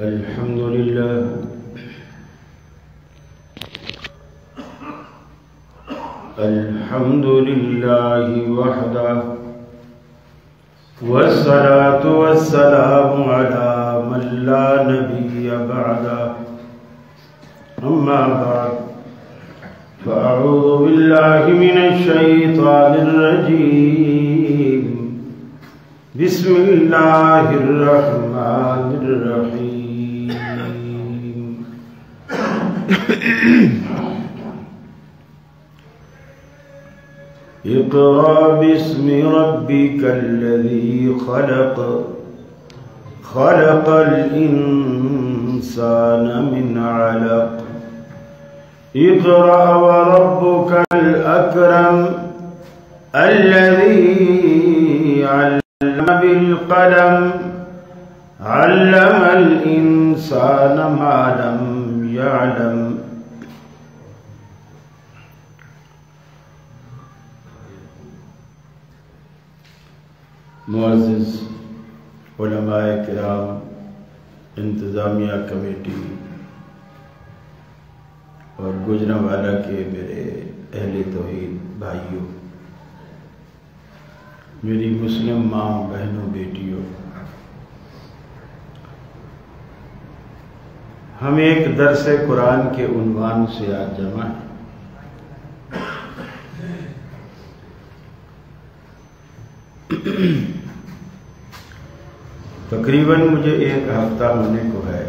الحمد لله الحمد لله وحده والصلاة والسلام على من لا نبي بعده أما بعد فأعوذ بالله من الشيطان الرجيم بسم الله الرحمن الرحيم اقرأ باسم ربك الذي خلق خلق الإنسان من علق اقرأ وربك الأكرم الذي علم بالقلم علم الإنسان ما لم يعلم معزز علماء کرام، انتظامیہ کمیٹی اور گوجرانوالہ کے میرے اہل توحید بھائیوں، میری مسلم ماں بہنوں بیٹیوں، ہم ایک درس قرآن کے عنوان سے آج جمع ہیں۔ تقریباً مجھے ایک ہفتہ ہونے کو ہے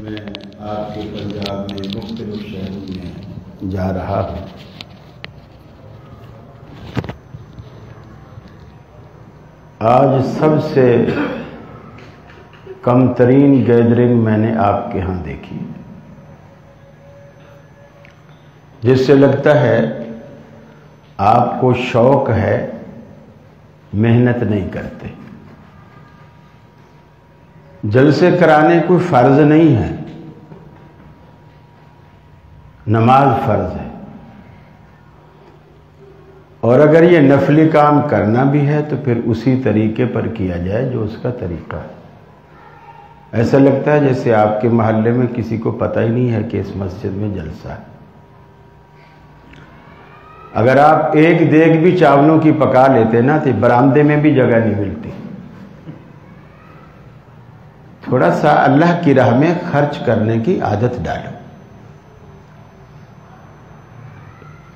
میں آپ کے پنجاب میں مختلف شہروں میں جا رہا ہوں۔ آج سب سے کم ترین گیدرنگ میں نے آپ کے ہاں دیکھی، جس سے لگتا ہے آپ کو شوق ہے، محنت نہیں کرتے۔ جلسے کرانے کوئی فرض نہیں ہے، نماز فرض ہے، اور اگر یہ نفلی کام کرنا بھی ہے تو پھر اسی طریقے پر کیا جائے جو اس کا طریقہ ہے۔ ایسا لگتا ہے جیسے آپ کے محلے میں کسی کو پتہ ہی نہیں ہے کہ اس مسجد میں جلسہ ہے۔ اگر آپ ایک دیگ بھی چاولوں کی پکا لیتے نا تو برآمدے میں بھی جگہ نہیں ملتی۔ تھوڑا سا اللہ کی راہ میں خرچ کرنے کی عادت ڈالو۔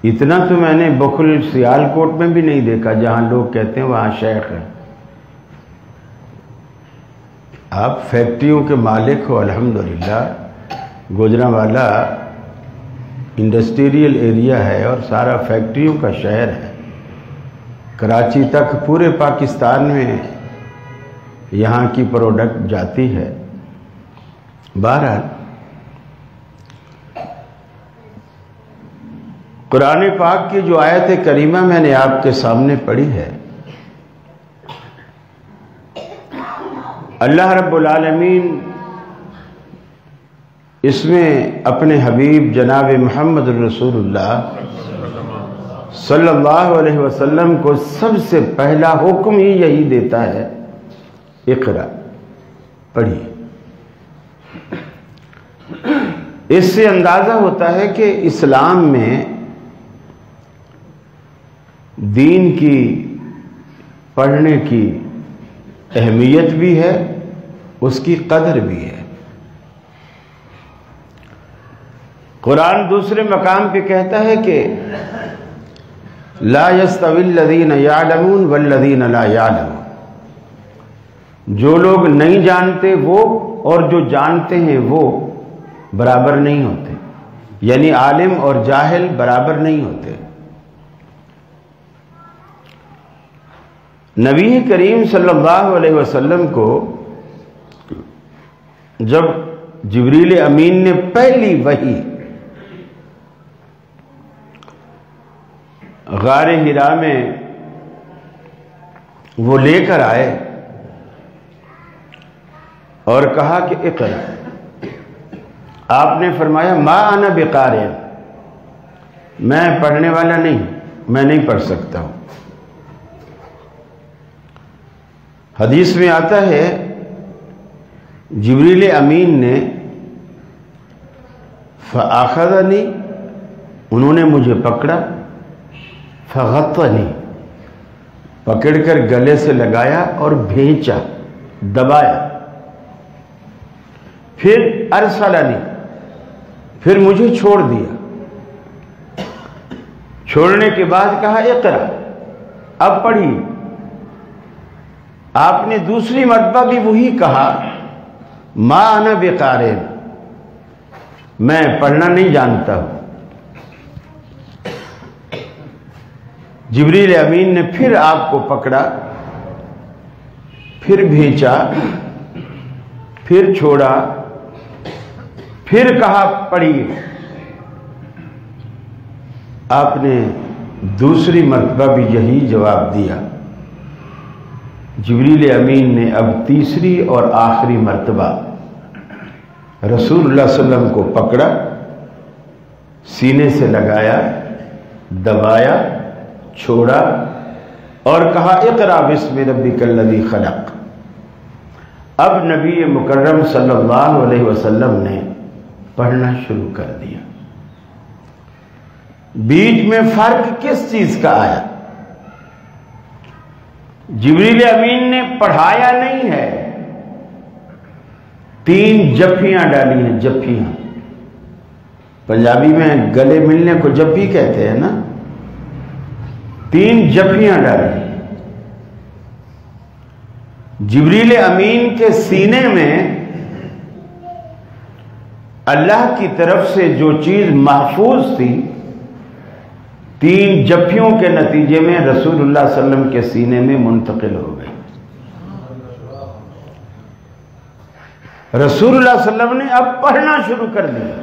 اتنا تو میں نے بخل سیالکوٹ میں بھی نہیں دیکھا جہاں لوگ کہتے ہیں وہاں شیخ ہیں۔ آپ فیکٹریوں کے مالک ہو، الحمدللہ۔ گوجرانوالہ انڈسٹریل ایریا ہے اور سارا فیکٹریوں کا شہر ہے۔ کراچی تک پورے پاکستان میں یہاں کی پروڈکٹ جاتی ہے۔ بہرحال قرآن پاک کی جو آیت کریمہ میں نے آپ کے سامنے پڑھی ہے، اللہ رب العالمین اس میں اپنے حبیب جناب محمد رسول اللہ صلی اللہ علیہ وسلم کو سب سے پہلا حکم ہی یہی دیتا ہے، اقرا، پڑھیے۔ اس سے اندازہ ہوتا ہے کہ اسلام میں دین کی پڑھنے کی اہمیت بھی ہے، اس کی قدر بھی ہے۔ قرآن دوسرے مقام پہ کہتا ہے کہ لا يستوی الذین یعلمون والذین لا یعلمون، جو لوگ نہیں جانتے وہ اور جو جانتے ہیں وہ برابر نہیں ہوتے، یعنی عالم اور جاہل برابر نہیں ہوتے۔ نبی کریم صلی اللہ علیہ وسلم کو جب جبریل امین نے پہلی وحی غار حرا میں وہ لے کر آئے اور کہا کہ اقرا، آپ نے فرمایا ما انا بقارئ، میں پڑھنے والا نہیں، میں نہیں پڑھ سکتا ہوں۔ حدیث میں آتا ہے جبریل امین نے فآخذنی، انہوں نے مجھے پکڑا، فغطنی، پکڑ کر گلے سے لگایا اور بھینچا، دبایا، پھر ارسلنی، پھر مجھے چھوڑ دیا، چھوڑنے کے بعد کہا اقرا، اب پڑھی۔ آپ نے دوسری مرتبہ بھی وہی کہا، ما انا بقارئ، میں پڑھنا نہیں جانتا ہوں۔ جبریل امین نے پھر آپ کو پکڑا، پھر بھیجا، پھر چھوڑا، پھر کہا پڑھیے۔ آپ نے دوسری مرتبہ بھی یہی جواب دیا۔ جبریل امین نے اب تیسری اور آخری مرتبہ رسول اللہ صلی اللہ علیہ وسلم کو پکڑا، سینے سے لگایا، دبایا، چھوڑا اور کہا اقرا بسم ربک الذی خلق۔ اب نبی مکرم صلی اللہ علیہ وسلم نے پڑھنا شروع کر دیا۔ بیچ میں فرق کس چیز کا آیا؟ جبریل امین نے پڑھایا نہیں ہے، 3 جپیاں ڈالی ہیں، جپیاں۔ پنجابی میں گلے ملنے کو جپی کہتے ہیں نا، 3 جپیاں ڈالی۔ جبریل امین کے سینے میں اللہ کی طرف سے جو چیز محفوظ تھی، 3 جپیوں کے نتیجے میں رسول اللہ صلی اللہ علیہ وسلم کے سینے میں منتقل ہو گئی۔ رسول اللہ صلی اللہ علیہ وسلم نے اب پڑھنا شروع کر دیا۔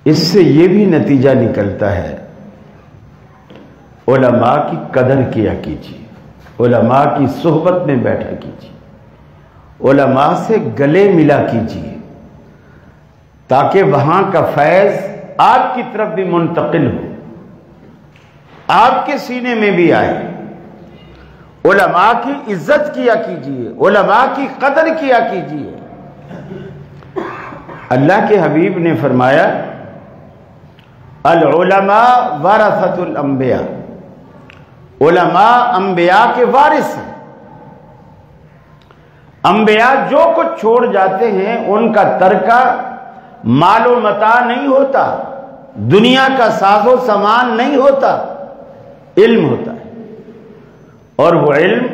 اس سے یہ بھی نتیجہ نکلتا ہے، علماء کی قدر کیا کیجیے، علماء کی صحبت میں بیٹھا کیجیے، علماء سے گلے ملا کیجیے، تاکہ وہاں کا فیض آپ کی طرف بھی منتقل ہو، آپ کے سینے میں بھی آئے۔ علماء کی عزت کیا کیجیے، علماء کی قدر کیا کیجیے۔ اللہ کے حبیب نے فرمایا العلماء ورثۃ الانبیاء، علماء انبیاء کے وارث ہیں۔ انبیاء جو کچھ چھوڑ جاتے ہیں ان کا ترکہ مال و متاع نہیں ہوتا، دنیا کا ساز و سامان نہیں ہوتا، علم ہوتا ہے، اور وہ علم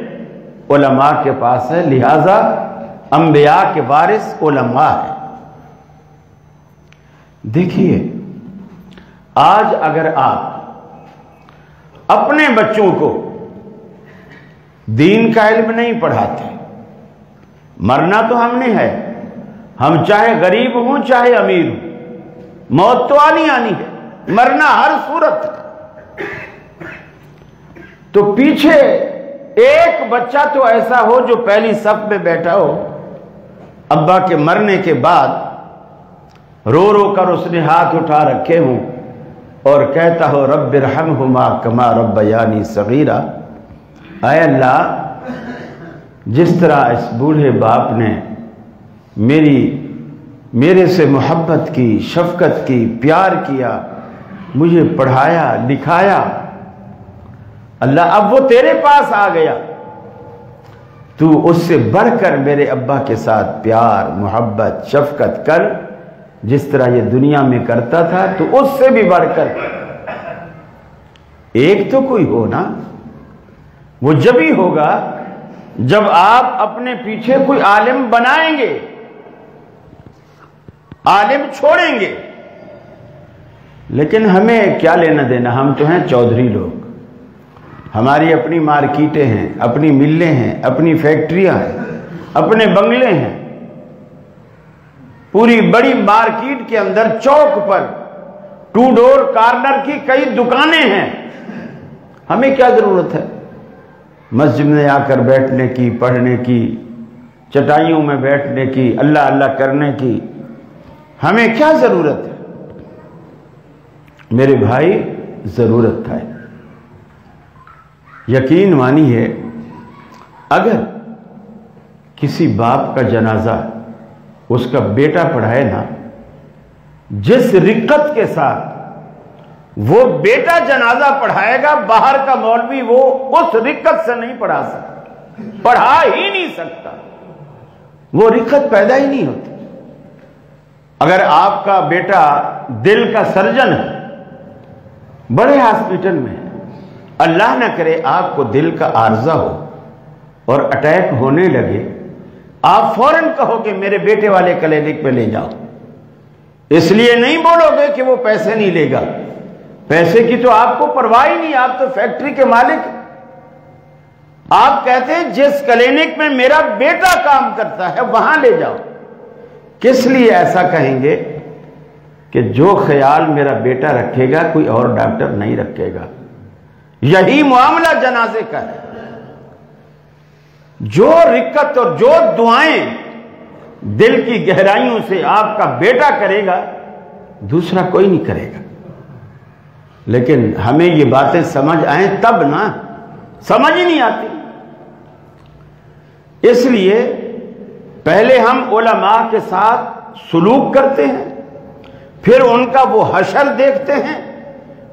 علماء کے پاس ہے، لہذا انبیاء کے وارث علماء ہیں۔ دیکھیے، آج اگر آپ اپنے بچوں کو دین کا علم نہیں پڑھاتے، مرنا تو ہم نے ہے، ہم چاہے غریب ہوں چاہے امیر ہوں، موت تو آنی ہے، مرنا ہر صورت ہے، تو پیچھے ایک بچہ تو ایسا ہو جو پہلی صف میں بیٹھا ہو، ابا کے مرنے کے بعد رو رو کر اس نے ہاتھ اٹھا رکھے ہوں اور کہتا ہو رب ارحمہما کما ربیانی صغیرا، اے اللہ جس طرح اس بوڑھے باپ نے میرے سے محبت کی، شفقت کی، پیار کیا، مجھے پڑھایا لکھایا، اللہ اب وہ تیرے پاس آ گیا، تو اس سے بڑھ کر میرے ابا کے ساتھ پیار محبت شفقت کر، جس طرح یہ دنیا میں کرتا تھا، تو اس سے بھی بڑھ کر ایک تو کوئی ہو نا۔ وہ جب ہی ہوگا جب آپ اپنے پیچھے کوئی عالم بنائیں گے، عالم چھوڑیں گے۔ لیکن ہمیں کیا لینا دینا، ہم تو ہیں چودھری لوگ، ہماری اپنی مارکیٹیں ہیں، اپنی ملیں ہیں، اپنی فیکٹریاں ہیں، اپنے بنگلے ہیں، پوری بڑی مارکیٹ کے اندر چوک پر 2 ڈور کارنر کی کئی دکانیں ہیں، ہمیں کیا ضرورت ہے مسجد میں آ کر بیٹھنے کی، پڑھنے کی، چٹائیوں میں بیٹھنے کی، اللہ اللہ کرنے کی؟ ہمیں کیا ضرورت ہے؟ میرے بھائی ضرورت ہے یقین مانیے اگر کسی باپ کا جنازہ اس کا بیٹا پڑھائے نا، جس رقت کے ساتھ وہ بیٹا جنازہ پڑھائے گا، باہر کا مولوی وہ اس رقت سے نہیں پڑھا سکتا، پڑھا ہی نہیں سکتا، وہ رقت پیدا ہی نہیں ہوتی۔ اگر آپ کا بیٹا دل کا سرجن ہے، بڑے ہاسپٹل میں، اللہ نہ کرے آپ کو دل کا عارضہ ہو اور اٹیک ہونے لگے، آپ فوراً کہو کہ میرے بیٹے والے کلینک پہ لے جاؤ۔ اس لیے نہیں بولو گے کہ وہ پیسے نہیں لے گا، پیسے کی تو آپ کو پرواہ ہی نہیں، آپ تو فیکٹری کے مالک ہیں۔ آپ کہتے ہیں جس کلینک میں میرا بیٹا کام کرتا ہے وہاں لے جاؤ۔ کس لیے ایسا کہیں گے؟ کہ جو خیال میرا بیٹا رکھے گا کوئی اور ڈاکٹر نہیں رکھے گا۔ یہی معاملہ جنازے کا ہے۔ جو رقت اور جو دعائیں دل کی گہرائیوں سے آپ کا بیٹا کرے گا، دوسرا کوئی نہیں کرے گا۔ لیکن ہمیں یہ باتیں سمجھ آئیں تب نا، سمجھ ہی نہیں آتی۔ اس لیے پہلے ہم علماء کے ساتھ سلوک کرتے ہیں، پھر ان کا وہ حشر دیکھتے ہیں،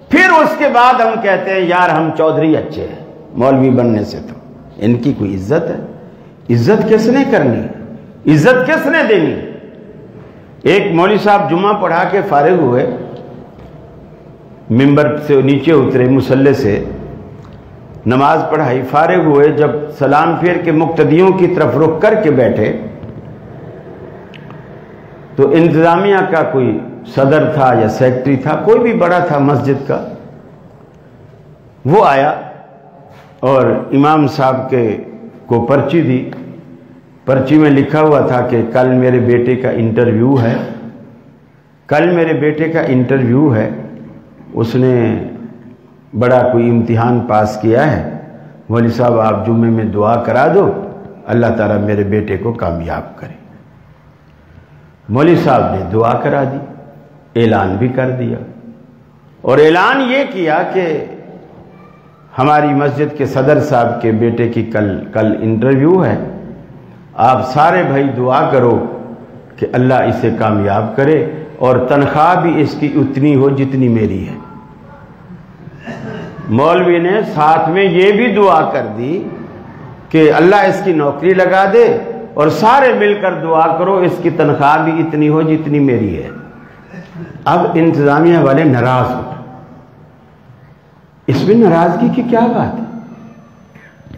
پھر اس کے بعد ہم کہتے ہیں یار ہم چودھری اچھے ہیں، مولوی بننے سے تو ان کی کوئی عزت ہے؟ عزت کس نے کرنی ہے؟ عزت کس نے دینی؟ ایک مولوی صاحب جمعہ پڑھا کے فارغ ہوئے، ممبر سے نیچے اترے، مصلی سے نماز پڑھائی، فارغ ہوئے، جب سلام پھیر کے مقتدیوں کی طرف رخ کر کے بیٹھے تو انتظامیہ کا کوئی صدر تھا یا سیکٹری تھا، کوئی بھی بڑا تھا مسجد کا، وہ آیا اور امام صاحب کو پرچی دی۔ پرچی میں لکھا ہوا تھا کہ کل میرے بیٹے کا انٹرویو ہے، کل میرے بیٹے کا انٹرویو ہے، اس نے بڑا کوئی امتحان پاس کیا ہے، مولوی صاحب آپ جمعے میں دعا کرا دو، اللہ تعالیٰ میرے بیٹے کو کامیاب کرے۔ مولوی صاحب نے دعا کرا دی، اعلان بھی کر دیا، اور اعلان یہ کیا کہ ہماری مسجد کے صدر صاحب کے بیٹے کی کل انٹرویو ہے، آپ سارے بھائی دعا کرو کہ اللہ اسے کامیاب کرے، اور تنخواہ بھی اس کی اتنی ہو جتنی میری ہے۔ مولوی نے ساتھ میں یہ بھی دعا کر دی کہ اللہ اس کی نوکری لگا دے، اور سارے مل کر دعا کرو اس کی تنخواہ بھی اتنی ہو جتنی میری ہے۔ اب انتظامیہ والے ناراض ہو، اس میں ناراضگی کی کیا بات ہے؟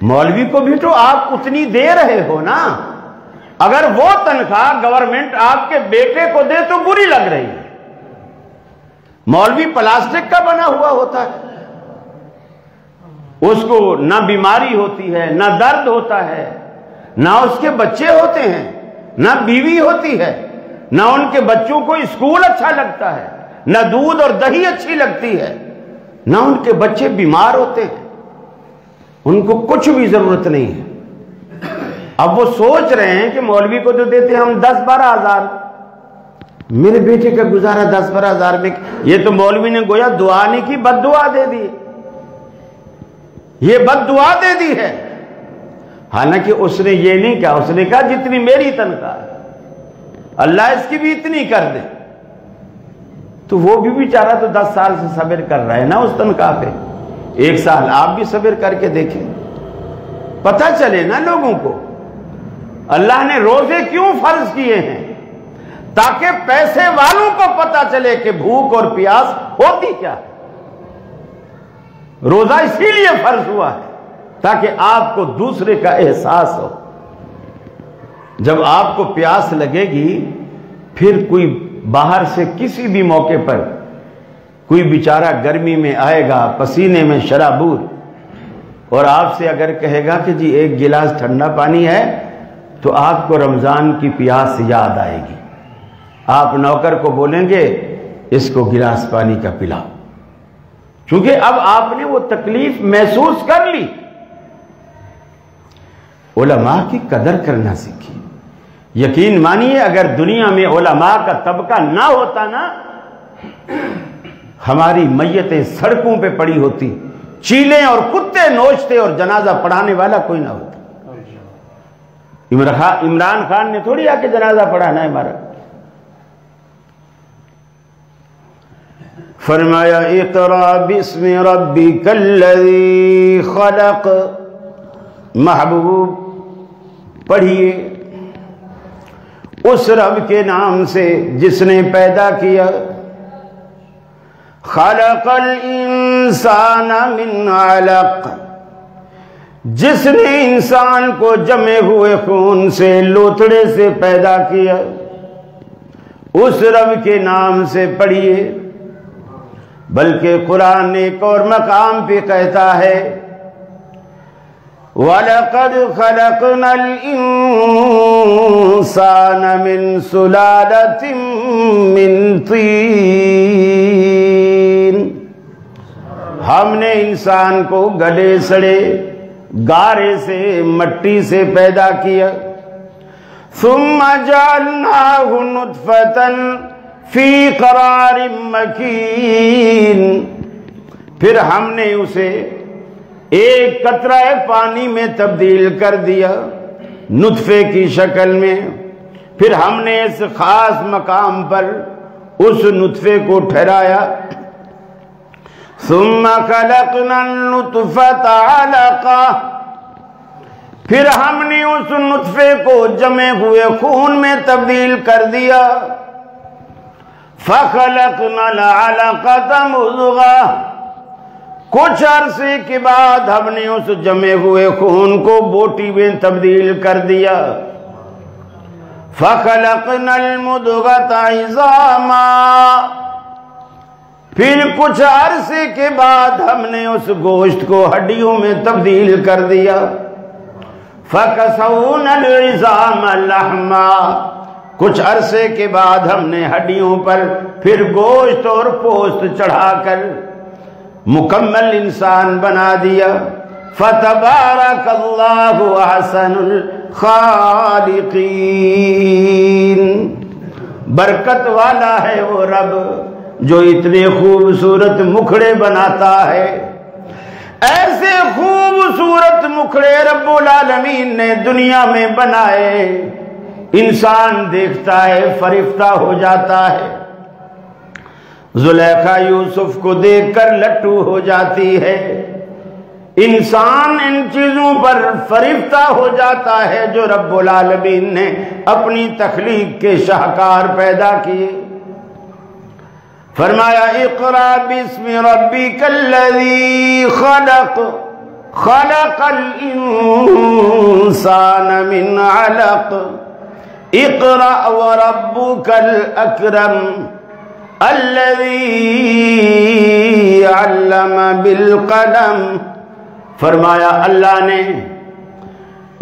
مولوی کو بھی تو آپ اتنی دے رہے ہو نا، اگر وہ تنخواہ گورنمنٹ آپ کے بیٹے کو دے تو بری لگ رہی ہے۔ مولوی پلاسٹک کا بنا ہوا ہوتا ہے، اس کو نہ بیماری ہوتی ہے، نہ درد ہوتا ہے، نہ اس کے بچے ہوتے ہیں، نہ بیوی ہوتی ہے، نہ ان کے بچوں کو اسکول اچھا لگتا ہے، نہ دودھ اور دہی اچھی لگتی ہے، نہ ان کے بچے بیمار ہوتے ہیں، ان کو کچھ بھی ضرورت نہیں ہے۔ اب وہ سوچ رہے ہیں کہ مولوی کو جو دیتے ہیں ہم 10-12 ہزار، میرے بیٹے کا گزارا 10-12 ہزار میں، یہ تو مولوی نے گویا دعا نہیں کی، بد دعا دے دی، یہ بد دعا دے دی ہے۔ حالانکہ اس نے یہ نہیں کہا، اس نے کہا جتنی میری تنخواہ ہے اللہ اس کی بھی اتنی کر دے۔ تو وہ بھی بیچارہ تو 10 سال سے صبر کر رہا ہے نا اس تنخواہ پہ، 1 سال آپ بھی صبر کر کے دیکھیں، پتہ چلے نا لوگوں کو اللہ نے روزے کیوں فرض کیے ہیں، تاکہ پیسے والوں کو پتہ چلے کہ بھوک اور پیاس ہوتی کیا ہے۔ روزہ اسی لیے فرض ہوا ہے تاکہ آپ کو دوسرے کا احساس ہو۔ جب آپ کو پیاس لگے گی، پھر کوئی باہر سے کسی بھی موقع پر کوئی بیچارہ گرمی میں آئے گا، پسینے میں شرابور، اور آپ سے اگر کہے گا کہ جی 1 گلاس ٹھنڈا پانی ہے، تو آپ کو رمضان کی پیاس یاد آئے گی، آپ نوکر کو بولیں گے اس کو گلاس پانی کا پلاؤ، چونکہ اب آپ نے وہ تکلیف محسوس کر لی۔ علماء کی قدر کرنا سیکھی۔ یقین مانیے اگر دنیا میں علماء کا طبقہ نہ ہوتا نا، ہماری میتیں سڑکوں پہ پڑی ہوتی، چیلیں اور کتے نوچتے اور جنازہ پڑھانے والا کوئی نہ ہوتا۔ عمران خان نے تھوڑی آ کے جنازہ پڑھانا ہے ہمارا۔ فرمایا اقرا بسم ربک الذی خلق، محبوب پڑھیے اس رب کے نام سے جس نے پیدا کیا، خلق الانسان من علق، جس نے انسان کو جمے ہوئے خون سے لوتھڑے سے پیدا کیا، اس رب کے نام سے پڑھیے۔ بلکہ قرآن ایک اور مقام پہ کہتا ہے وَلَقَدْ خَلَقْنَا الْإِنسَانَ مِنْ سُلَالَةٍ مِّنْ طِينٍ، ہم نے انسان کو گلے سڑے گارے سے مٹی سے پیدا کیا، ثُمَّ جَعَلْنَاهُ نُطْفَةً فِي قَرَارٍ مَّكِينٍ، پھر ہم نے اسے ایک قطرہ پانی میں تبدیل کر دیا نطفے کی شکل میں، پھر ہم نے اس خاص مقام پر اس نطفے کو ٹھہرایا، ثم خلقنا النطفة علقة، پھر ہم نے اس نطفے کو جمے ہوئے خون میں تبدیل کر دیا، فخلقنا العلقة مضغة، کچھ عرصے کے بعد ہم نے اس جمے ہوئے خون کو بوٹی میں تبدیل کر دیا، فخلقنا المضغة عظاما، پھر کچھ عرصے کے بعد ہم نے اس گوشت کو ہڈیوں میں تبدیل کر دیا، فکسونا العظام لحما، کچھ عرصے کے بعد ہم نے ہڈیوں پر پھر گوشت اور پوست چڑھا کر مکمل انسان بنا دیا، فتبارک اللہ احسن الخالقین، برکت والا ہے وہ رب جو اتنے خوبصورت مکھڑے بناتا ہے۔ ایسے خوبصورت مکھڑے رب العالمین نے دنیا میں بنائے، انسان دیکھتا ہے فرفتہ ہو جاتا ہے، زلیخا یوسف کو دیکھ کر لٹو ہو جاتی ہے، انسان ان چیزوں پر فرفتہ ہو جاتا ہے جو رب العالمین نے اپنی تخلیق کے شاہکار پیدا کیے۔ فرمایا اقرا بسم ربک الذی خلق، خلق الانسان من علق، اقرأ وربک الاکرم الذی علم بالقلم، فرمایا اللہ نے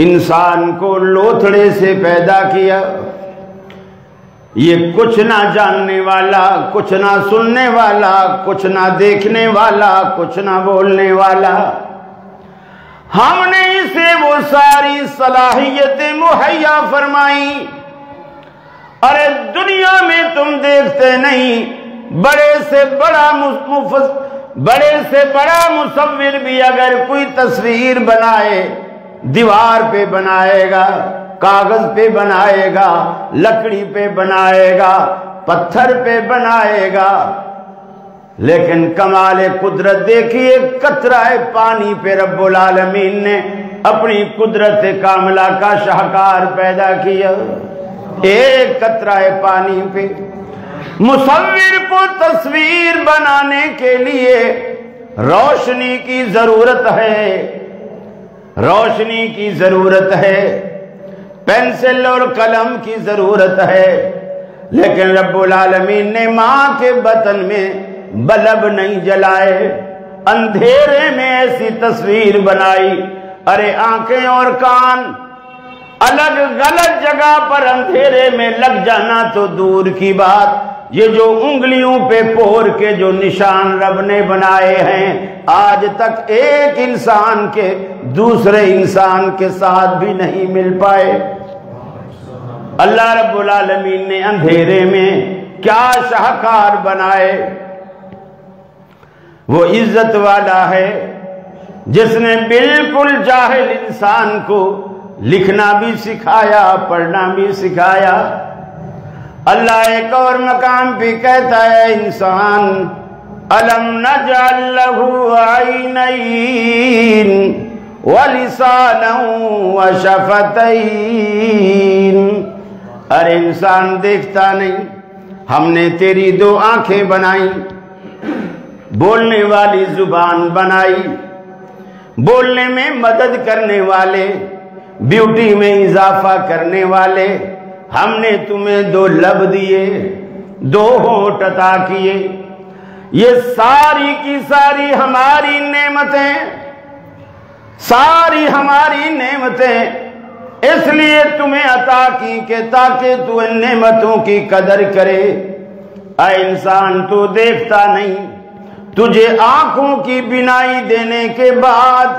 انسان کو لوتھڑے سے پیدا کیا، یہ کچھ نہ جاننے والا، کچھ نہ سننے والا، کچھ نہ دیکھنے والا، کچھ نہ بولنے والا، ہم نے اسے وہ ساری صلاحیتیں مہیا فرمائی۔ ارے دنیا میں تم دیکھتے نہیں، بڑے سے بڑا مصور بھی اگر کوئی تصویر بنائے دیوار پہ بنائے گا، کاغذ پہ بنائے گا، لکڑی پہ بنائے گا، پتھر پہ بنائے گا، لیکن کمال قدرت دیکھیے، قطرہ پانی پہ رب العالمین نے اپنی قدرت کاملہ کا شاہکار پیدا کیا، ایک قطرہ پانی پہ۔ مصور کو تصویر بنانے کے لیے روشنی کی ضرورت ہے، روشنی کی ضرورت ہے، پینسل اور قلم کی ضرورت ہے، لیکن رب العالمین نے ماں کے بطن میں بلب نہیں جلائے، اندھیرے میں ایسی تصویر بنائی۔ ارے آنکھیں اور کان الگ غلط جگہ پر اندھیرے میں لگ جانا تو دور کی بات، یہ جو انگلیوں پہ پور کے جو نشان رب نے بنائے ہیں، آج تک ایک انسان کے دوسرے انسان کے ساتھ بھی نہیں مل پائے۔ اللہ رب العالمین نے اندھیرے میں کیا شاہکار بنائے، وہ عزت والا ہے، جس نے بالکل جاہل انسان کو لکھنا بھی سکھایا، پڑھنا بھی سکھایا۔ اللہ ایک اور مقام پہ کہتا ہے انسان الم نجعل له عینین ولسانا وشفتین، ارے انسان دیکھتا نہیں، ہم نے تیری 2 آنکھیں بنائی، بولنے والی زبان بنائی، بولنے میں مدد کرنے والے، بیوٹی میں اضافہ کرنے والے، ہم نے تمہیں 2 لب دیے، 2 ہونٹ عطا کیے۔ یہ ساری کی ساری ہماری نعمتیں، ساری ہماری نعمتیں اس لیے تمہیں عطا کی کہ تاکہ تو ان نعمتوں کی قدر کرے۔ اے انسان تو دیکھتا نہیں، تجھے آنکھوں کی بینائی دینے کے بعد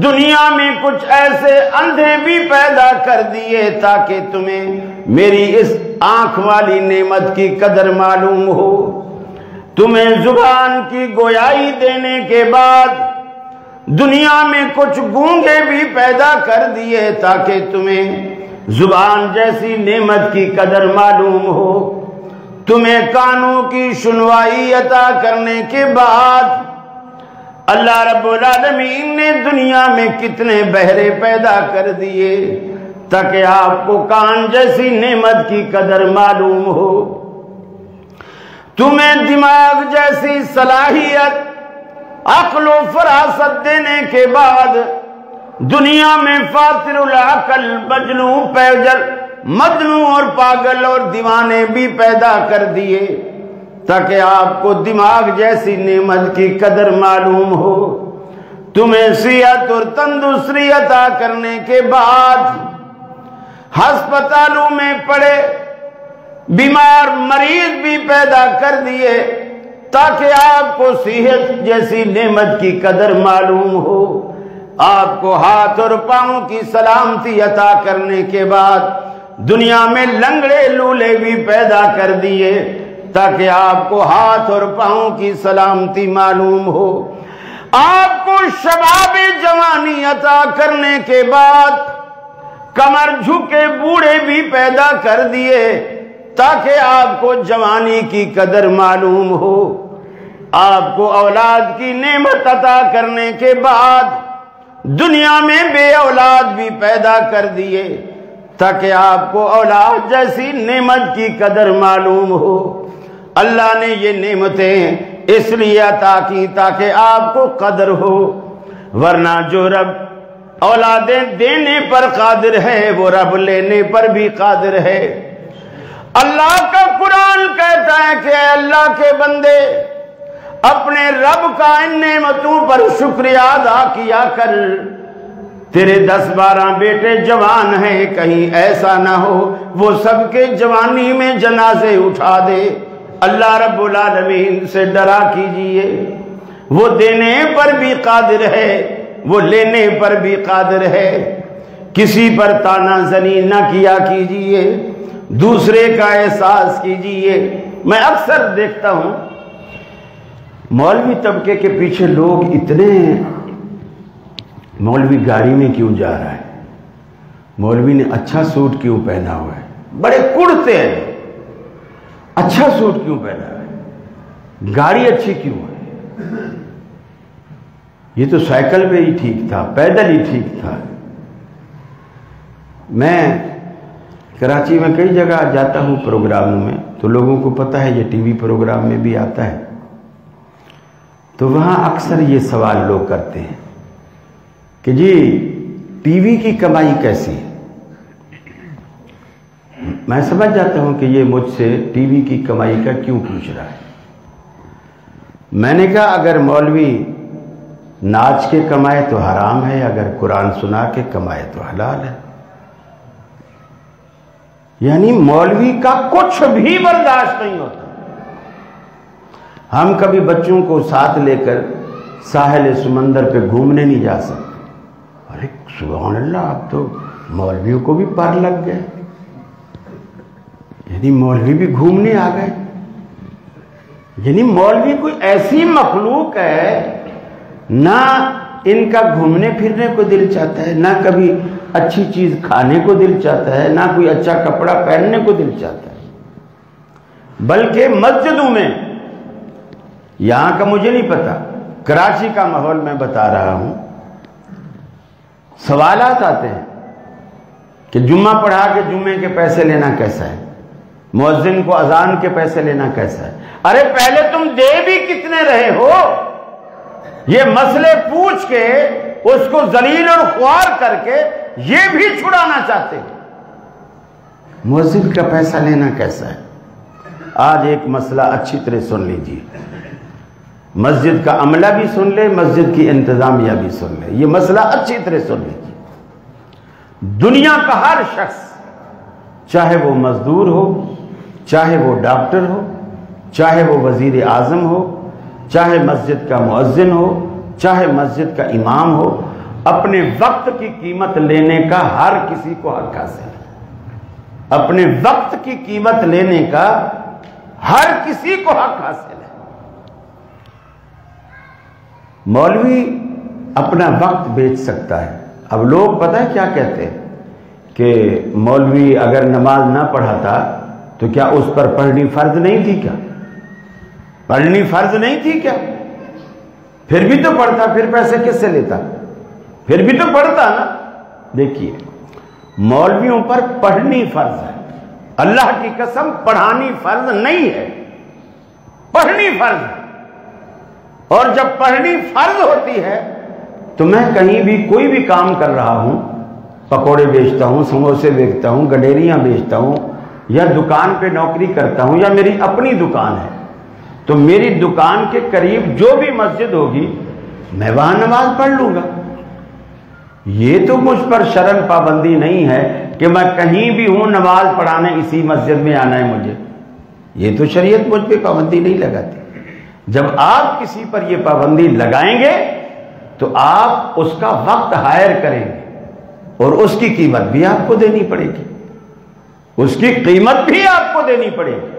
دنیا میں کچھ ایسے اندھے بھی پیدا کر دیے تاکہ تمہیں میری اس آنکھ والی نعمت کی قدر معلوم ہو۔ تمہیں زبان کی گویائی دینے کے بعد دنیا میں کچھ گونگے بھی پیدا کر دیے تاکہ تمہیں زبان جیسی نعمت کی قدر معلوم ہو۔ تمہیں کانوں کی سنوائی عطا کرنے کے بعد اللہ رب العالمین نے دنیا میں کتنے بہرے پیدا کر دیے تاکہ آپ کو کان جیسی نعمت کی قدر معلوم ہو۔ تمہیں دماغ جیسی صلاحیت، عقل و فراست دینے کے بعد دنیا میں فاطر العقل، مجنون اور پاگل اور دیوانے بھی پیدا کر دیے تاکہ آپ کو دماغ جیسی نعمت کی قدر معلوم ہو۔ تمہیں صحت اور تندرستی عطا کرنے کے بعد ہسپتالوں میں پڑے بیمار مریض بھی پیدا کر دیے تاکہ آپ کو صحت جیسی نعمت کی قدر معلوم ہو۔ آپ کو ہاتھ اور پاؤں کی سلامتی عطا کرنے کے بعد دنیا میں لنگڑے لولے بھی پیدا کر دیے تاکہ آپ کو ہاتھ اور پاؤں کی سلامتی معلوم ہو۔ آپ کو شباب جوانی عطا کرنے کے بعد کمر جھکے بوڑھے بھی پیدا کر دیے تاکہ آپ کو جوانی کی قدر معلوم ہو۔ آپ کو اولاد کی نعمت عطا کرنے کے بعد دنیا میں بے اولاد بھی پیدا کر دیے تاکہ آپ کو اولاد جیسی نعمت کی قدر معلوم ہو۔ اللہ نے یہ نعمتیں اس لیے عطا کی تاکہ آپ کو قدر ہو، ورنہ جو رب اولادیں دینے پر قادر ہے وہ رب لینے پر بھی قادر ہے۔ اللہ کا قرآن کہتا ہے کہ اے اللہ کے بندے اپنے رب کا ان نعمتوں پر شکریہ ادا کیا کر۔ تیرے 10-12 بیٹے جوان ہیں، کہیں ایسا نہ ہو وہ سب کے جوانی میں جنازے اٹھا دے۔ اللہ رب العالمین سے ڈرا کیجئے، وہ دینے پر بھی قادر ہے، وہ لینے پر بھی قادر ہے۔ کسی پر طعنہ زنی نہ کیا کیجئے، دوسرے کا احساس کیجئے۔ میں اکثر دیکھتا ہوں مولوی طبقے کے پیچھے لوگ اتنے، مولوی گاڑی میں کیوں جا رہا ہے، مولوی نے اچھا سوٹ کیوں پہنا ہوا ہے، بڑے کڑتے ہیں، اچھا سوٹ کیوں پہنا ہوا ہے، گاڑی اچھی کیوں ہے، یہ تو سائیکل پہ ہی ٹھیک تھا، پیدل ہی ٹھیک تھا۔ میں کراچی میں کئی جگہ جاتا ہوں پروگراموں میں، تو لوگوں کو پتہ ہے یہ ٹی وی پروگرام میں بھی آتا ہے، تو وہاں اکثر یہ سوال لوگ کرتے ہیں کہ جی ٹی وی کی کمائی کیسی ہے۔ میں سمجھ جاتا ہوں کہ یہ مجھ سے ٹی وی کی کمائی کا کیوں پوچھ رہا ہے۔ میں نے کہا اگر مولوی ناچ کے کمائے تو حرام ہے، اگر قرآن سنا کے کمائے تو حلال ہے۔ یعنی مولوی کا کچھ بھی برداشت نہیں ہوتا۔ ہم کبھی بچوں کو ساتھ لے کر ساحل سمندر پہ گھومنے نہیں جا سکتے۔ ارے سبحان اللہ، اب تو مولویوں کو بھی پر لگ گئے، یعنی مولوی بھی گھومنے آ گئے۔ یعنی مولوی کوئی ایسی مخلوق ہے، نہ ان کا گھومنے پھرنے کو دل چاہتا ہے، نہ کبھی اچھی چیز کھانے کو دل چاہتا ہے، نہ کوئی اچھا کپڑا پہننے کو دل چاہتا ہے، بلکہ مسجدوں میں، یہاں کا مجھے نہیں پتا، کراچی کا ماحول میں بتا رہا ہوں، سوالات آتے ہیں کہ جمعہ پڑھا کے جمعے کے پیسے لینا کیسا ہے، مؤذن کو اذان کے پیسے لینا کیسا ہے؟ ارے پہلے تم دے بھی کتنے رہے ہو؟ یہ مسئلے پوچھ کے اس کو ذلیل اور خوار کر کے یہ بھی چھڑانا چاہتے ہیں۔ مؤذن کا پیسہ لینا کیسا ہے؟ آج ایک مسئلہ اچھی طرح سن لیجیے، مسجد کا عملہ بھی سن لے، مسجد کی انتظامیہ بھی سن لے، یہ مسئلہ اچھی طرح سن لیجیے۔ دنیا کا ہر شخص، چاہے وہ مزدور ہو، چاہے وہ ڈاکٹر ہو، چاہے وہ وزیر اعظم ہو، چاہے مسجد کا مؤذن ہو، چاہے مسجد کا امام ہو، اپنے وقت کی قیمت لینے کا ہر کسی کو حق حاصل ہے۔ اپنے وقت کی قیمت لینے کا ہر کسی کو حق حاصل ہے۔ مولوی اپنا وقت بیچ سکتا ہے۔ اب لوگ پتہ ہے کیا کہتے ہیں کہ مولوی اگر نماز نہ پڑھاتا تو کیا اس پر پڑھنی فرض نہیں تھی؟ کیا پڑھنی فرض نہیں تھی کیا؟ پھر بھی تو پڑھتا، پھر پیسے کس سے لیتا؟ پھر بھی تو پڑھتا نا۔ دیکھیے، مولویوں پر پڑھنی فرض ہے، اللہ کی قسم پڑھانی فرض نہیں ہے، پڑھنی فرض ہے۔ اور جب پڑھنی فرض ہوتی ہے تو میں کہیں بھی کوئی بھی کام کر رہا ہوں، پکوڑے بیچتا ہوں، سموسے بیچتا ہوں، گڈیریاں بیچتا ہوں، یا دکان پہ نوکری کرتا ہوں، یا میری اپنی دکان ہے، تو میری دکان کے قریب جو بھی مسجد ہوگی میں وہاں نماز پڑھ لوں گا۔ یہ تو مجھ پر شرن پابندی نہیں ہے کہ میں کہیں بھی ہوں نماز پڑھانے اسی مسجد میں آنا ہے مجھے، یہ تو شریعت مجھ پہ پابندی نہیں لگاتی۔ جب آپ کسی پر یہ پابندی لگائیں گے تو آپ اس کا وقت ہائر کریں گے اور اس کی قیمت بھی آپ کو دینی پڑے گی، اس کی قیمت بھی آپ کو دینی پڑے گی۔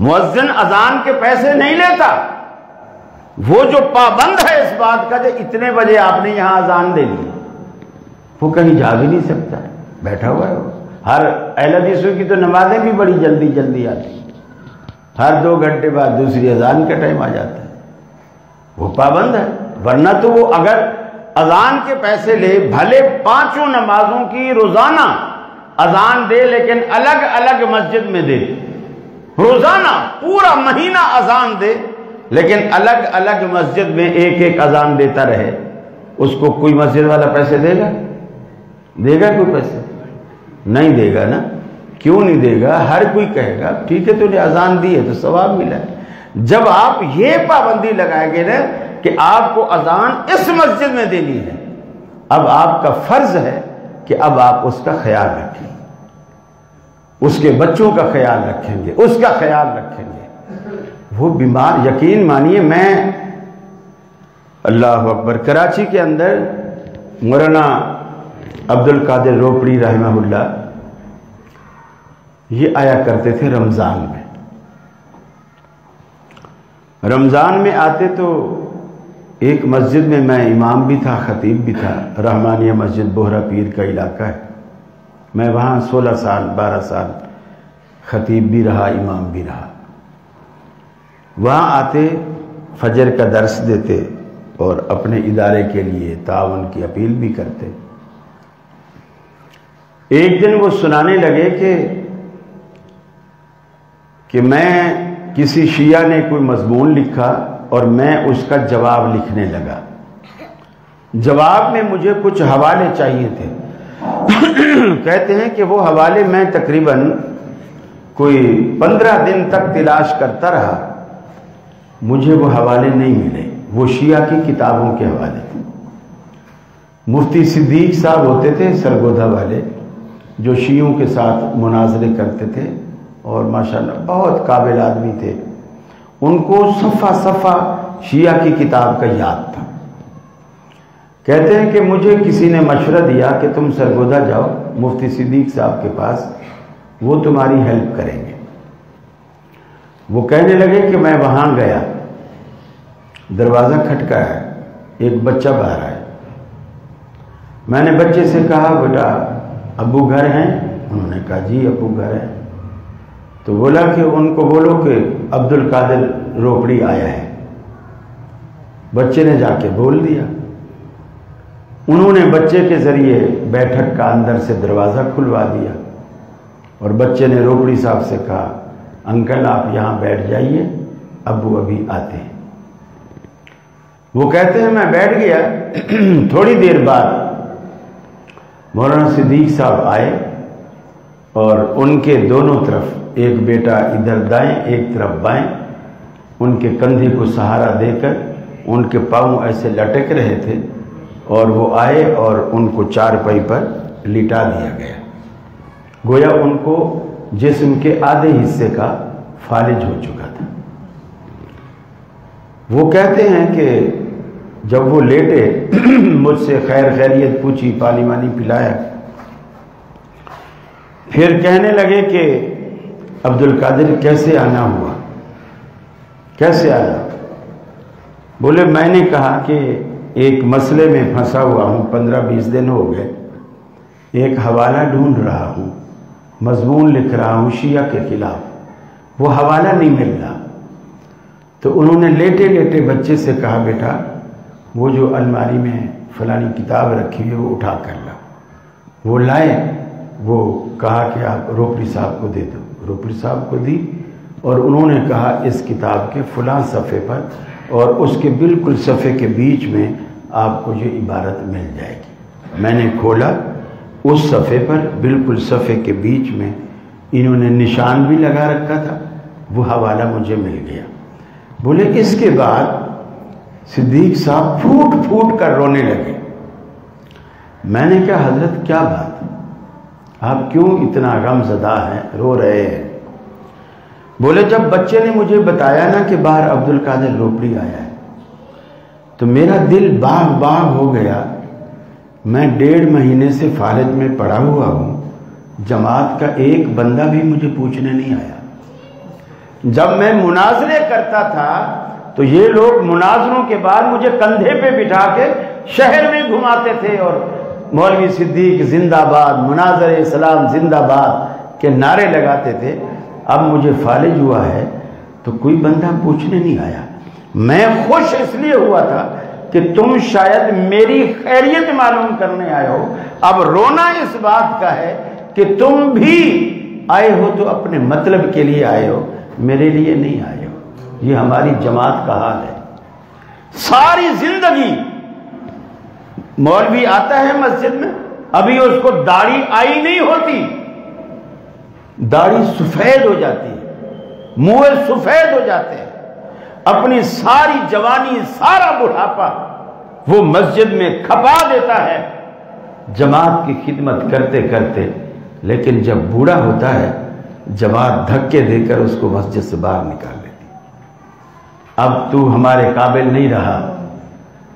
مؤذن اذان کے پیسے نہیں لیتا، وہ جو پابند ہے اس بات کا کہ اتنے بجے آپ نے یہاں اذان دے لی، وہ کہیں جا بھی نہیں سکتا ہے، بیٹھا ہوا ہے وہ۔ ہر اہل حدیثوں کی تو نمازیں بھی بڑی جلدی جلدی آتی ہیں، ہر 2 گھنٹے بعد دوسری اذان کا ٹائم آ جاتا ہے، وہ پابند ہے۔ ورنہ تو وہ اگر اذان کے پیسے لے، بھلے 5 نمازوں کی روزانہ اذان دے لیکن الگ الگ مسجد میں دے، روزانہ پورا مہینہ اذان دے لیکن الگ الگ مسجد میں ایک ایک اذان دیتا رہے، اس کو کوئی مسجد والا پیسے دے گا؟ دے گا کوئی پیسے؟ نہیں دے گا نا۔ کیوں نہیں دے گا؟ ہر کوئی کہے گا ٹھیک ہے تو نے اذان دی ہے تو ثواب ملا ہے۔ جب آپ یہ پابندی لگائیں گے نا کہ آپ کو اذان اس مسجد میں دینی ہے، اب آپ کا فرض ہے کہ اب آپ اس کا خیال رکھیں، اس کے بچوں کا خیال رکھیں گے، اس کا خیال رکھیں گے۔ وہ بیمار، یقین مانیے، میں اللہ اکبر، کراچی کے اندر مولانا عبد القادر روپڑی رحمہ اللہ یہ آیا کرتے تھے رمضان میں۔ رمضان میں آتے تو ایک مسجد میں میں امام بھی تھا، خطیب بھی تھا، رحمانیہ مسجد بوہرا پیر کا علاقہ ہے، میں وہاں 16 سال 12 سال خطیب بھی رہا، امام بھی رہا۔ وہاں آتے، فجر کا درس دیتے اور اپنے ادارے کے لیے تعاون کی اپیل بھی کرتے۔ ایک دن وہ سنانے لگے کہ میں کسی شیعہ نے کوئی مضمون لکھا اور میں اس کا جواب لکھنے لگا۔ جواب میں مجھے کچھ حوالے چاہیے تھے۔ کہتے ہیں کہ وہ حوالے میں تقریباً کوئی 15 دن تک تلاش کرتا رہا، مجھے وہ حوالے نہیں ملے۔ وہ شیعہ کی کتابوں کے حوالے تھے۔ مفتی صدیق صاحب ہوتے تھے سرگودا والے، جو شیعوں کے ساتھ مناظرے کرتے تھے اور ماشاءاللہ بہت قابل آدمی تھے، ان کو صفحہ صفحہ شیعہ کی کتاب کا یاد تھا۔ کہتے ہیں کہ مجھے کسی نے مشورہ دیا کہ تم سرگودا جاؤ مفتی صدیق صاحب کے پاس، وہ تمہاری ہیلپ کریں گے۔ وہ کہنے لگے کہ میں وہاں گیا، دروازہ کھٹکا ہے، ایک بچہ باہر آیا، میں نے بچے سے کہا بیٹا ابو گھر ہیں؟ انہوں نے کہا جی ابو گھر ہیں۔ تو بولا کہ ان کو بولو کہ عبد القادر روپڑی آیا ہے۔ بچے نے جا کے بول دیا۔ انہوں نے بچے کے ذریعے بیٹھک کا اندر سے دروازہ کھلوا دیا اور بچے نے روپڑی صاحب سے کہا انکل آپ یہاں بیٹھ جائیے، ابو ابھی آتے ہیں۔ وہ کہتے ہیں میں بیٹھ گیا۔ تھوڑی دیر بعد مولانا صدیق صاحب آئے اور ان کے دونوں طرف ایک بیٹا ادھر دائیں ایک طرف بائیں، ان کے کندھے کو سہارا دے کر ان کے پاؤں ایسے لٹک رہے تھے، اور وہ آئے اور ان کو چارپائی پر لٹا دیا گیا، گویا ان کو جسم کے آدھے حصے کا فالج ہو چکا تھا۔ وہ کہتے ہیں کہ جب وہ لیٹے مجھ سے خیر خیریت پوچھی، پانی وانی پلایا، پھر کہنے لگے کہ عبد القادر کیسے آنا ہوا، کیسے آیا؟ بولے میں نے کہا کہ ایک مسئلے میں پھنسا ہوا ہوں، 15-20 دن ہو گئے، ایک حوالہ ڈھونڈ رہا ہوں، مضمون لکھ رہا ہوں شیعہ کے خلاف، وہ حوالہ نہیں مل رہا۔ تو انہوں نے لیٹے لیٹے بچے سے کہا بیٹا وہ جو الماری میں فلانی کتاب رکھی ہوئی ہے وہ اٹھا کر لا۔ وہ لائے، وہ کہا کہ آپ روپڑی صاحب کو دے دو، روپڑی صاحب کو دی، اور انہوں نے کہا اس کتاب کے فلاں صفحے پر اور اس کے بالکل صفحے کے بیچ میں آپ کو یہ عبارت مل جائے گی۔ میں نے کھولا، اس صفحے پر بالکل صفحے کے بیچ میں انہوں نے نشان بھی لگا رکھا تھا، وہ حوالہ مجھے مل گیا۔ بولے اس کے بعد صدیق صاحب پھوٹ پھوٹ کر رونے لگے۔ میں نے کہا حضرت کیا بات، آپ کیوں اتنا غم زدہ ہیں، رو رہے ہیں؟ بولے جب بچے نے مجھے بتایا نا کہ باہر عبد القادر روپڑی آیا ہے تو میرا دل باغ باغ ہو گیا۔ میں 1.5 مہینے سے فالج میں پڑا ہوا ہوں، جماعت کا ایک بندہ بھی مجھے پوچھنے نہیں آیا۔ جب میں مناظرے کرتا تھا تو یہ لوگ مناظروں کے بعد مجھے کندھے پہ بٹھا کے شہر میں گھماتے تھے اور مولوی صدیق زندہ باد، مناظر اسلام زندہ باد کے نعرے لگاتے تھے۔ اب مجھے فالج ہوا ہے تو کوئی بندہ پوچھنے نہیں آیا۔ میں خوش اس لیے ہوا تھا کہ تم شاید میری خیریت معلوم کرنے آئے ہو، اب رونا اس بات کا ہے کہ تم بھی آئے ہو تو اپنے مطلب کے لیے آئے ہو، میرے لیے نہیں آئے ہو۔ یہ ہماری جماعت کا حال ہے۔ ساری زندگی مولوی آتا ہے مسجد میں، ابھی اس کو داڑھی آئی نہیں ہوتی، داڑھی سفید ہو جاتی ہے، منہ سفید ہو جاتے ہیں، اپنی ساری جوانی سارا بڑھاپا وہ مسجد میں کھپا دیتا ہے جماعت کی خدمت کرتے کرتے، لیکن جب بوڑھا ہوتا ہے جماعت دھکے دے کر اس کو مسجد سے باہر نکال لیتی۔ اب تو ہمارے قابل نہیں رہا،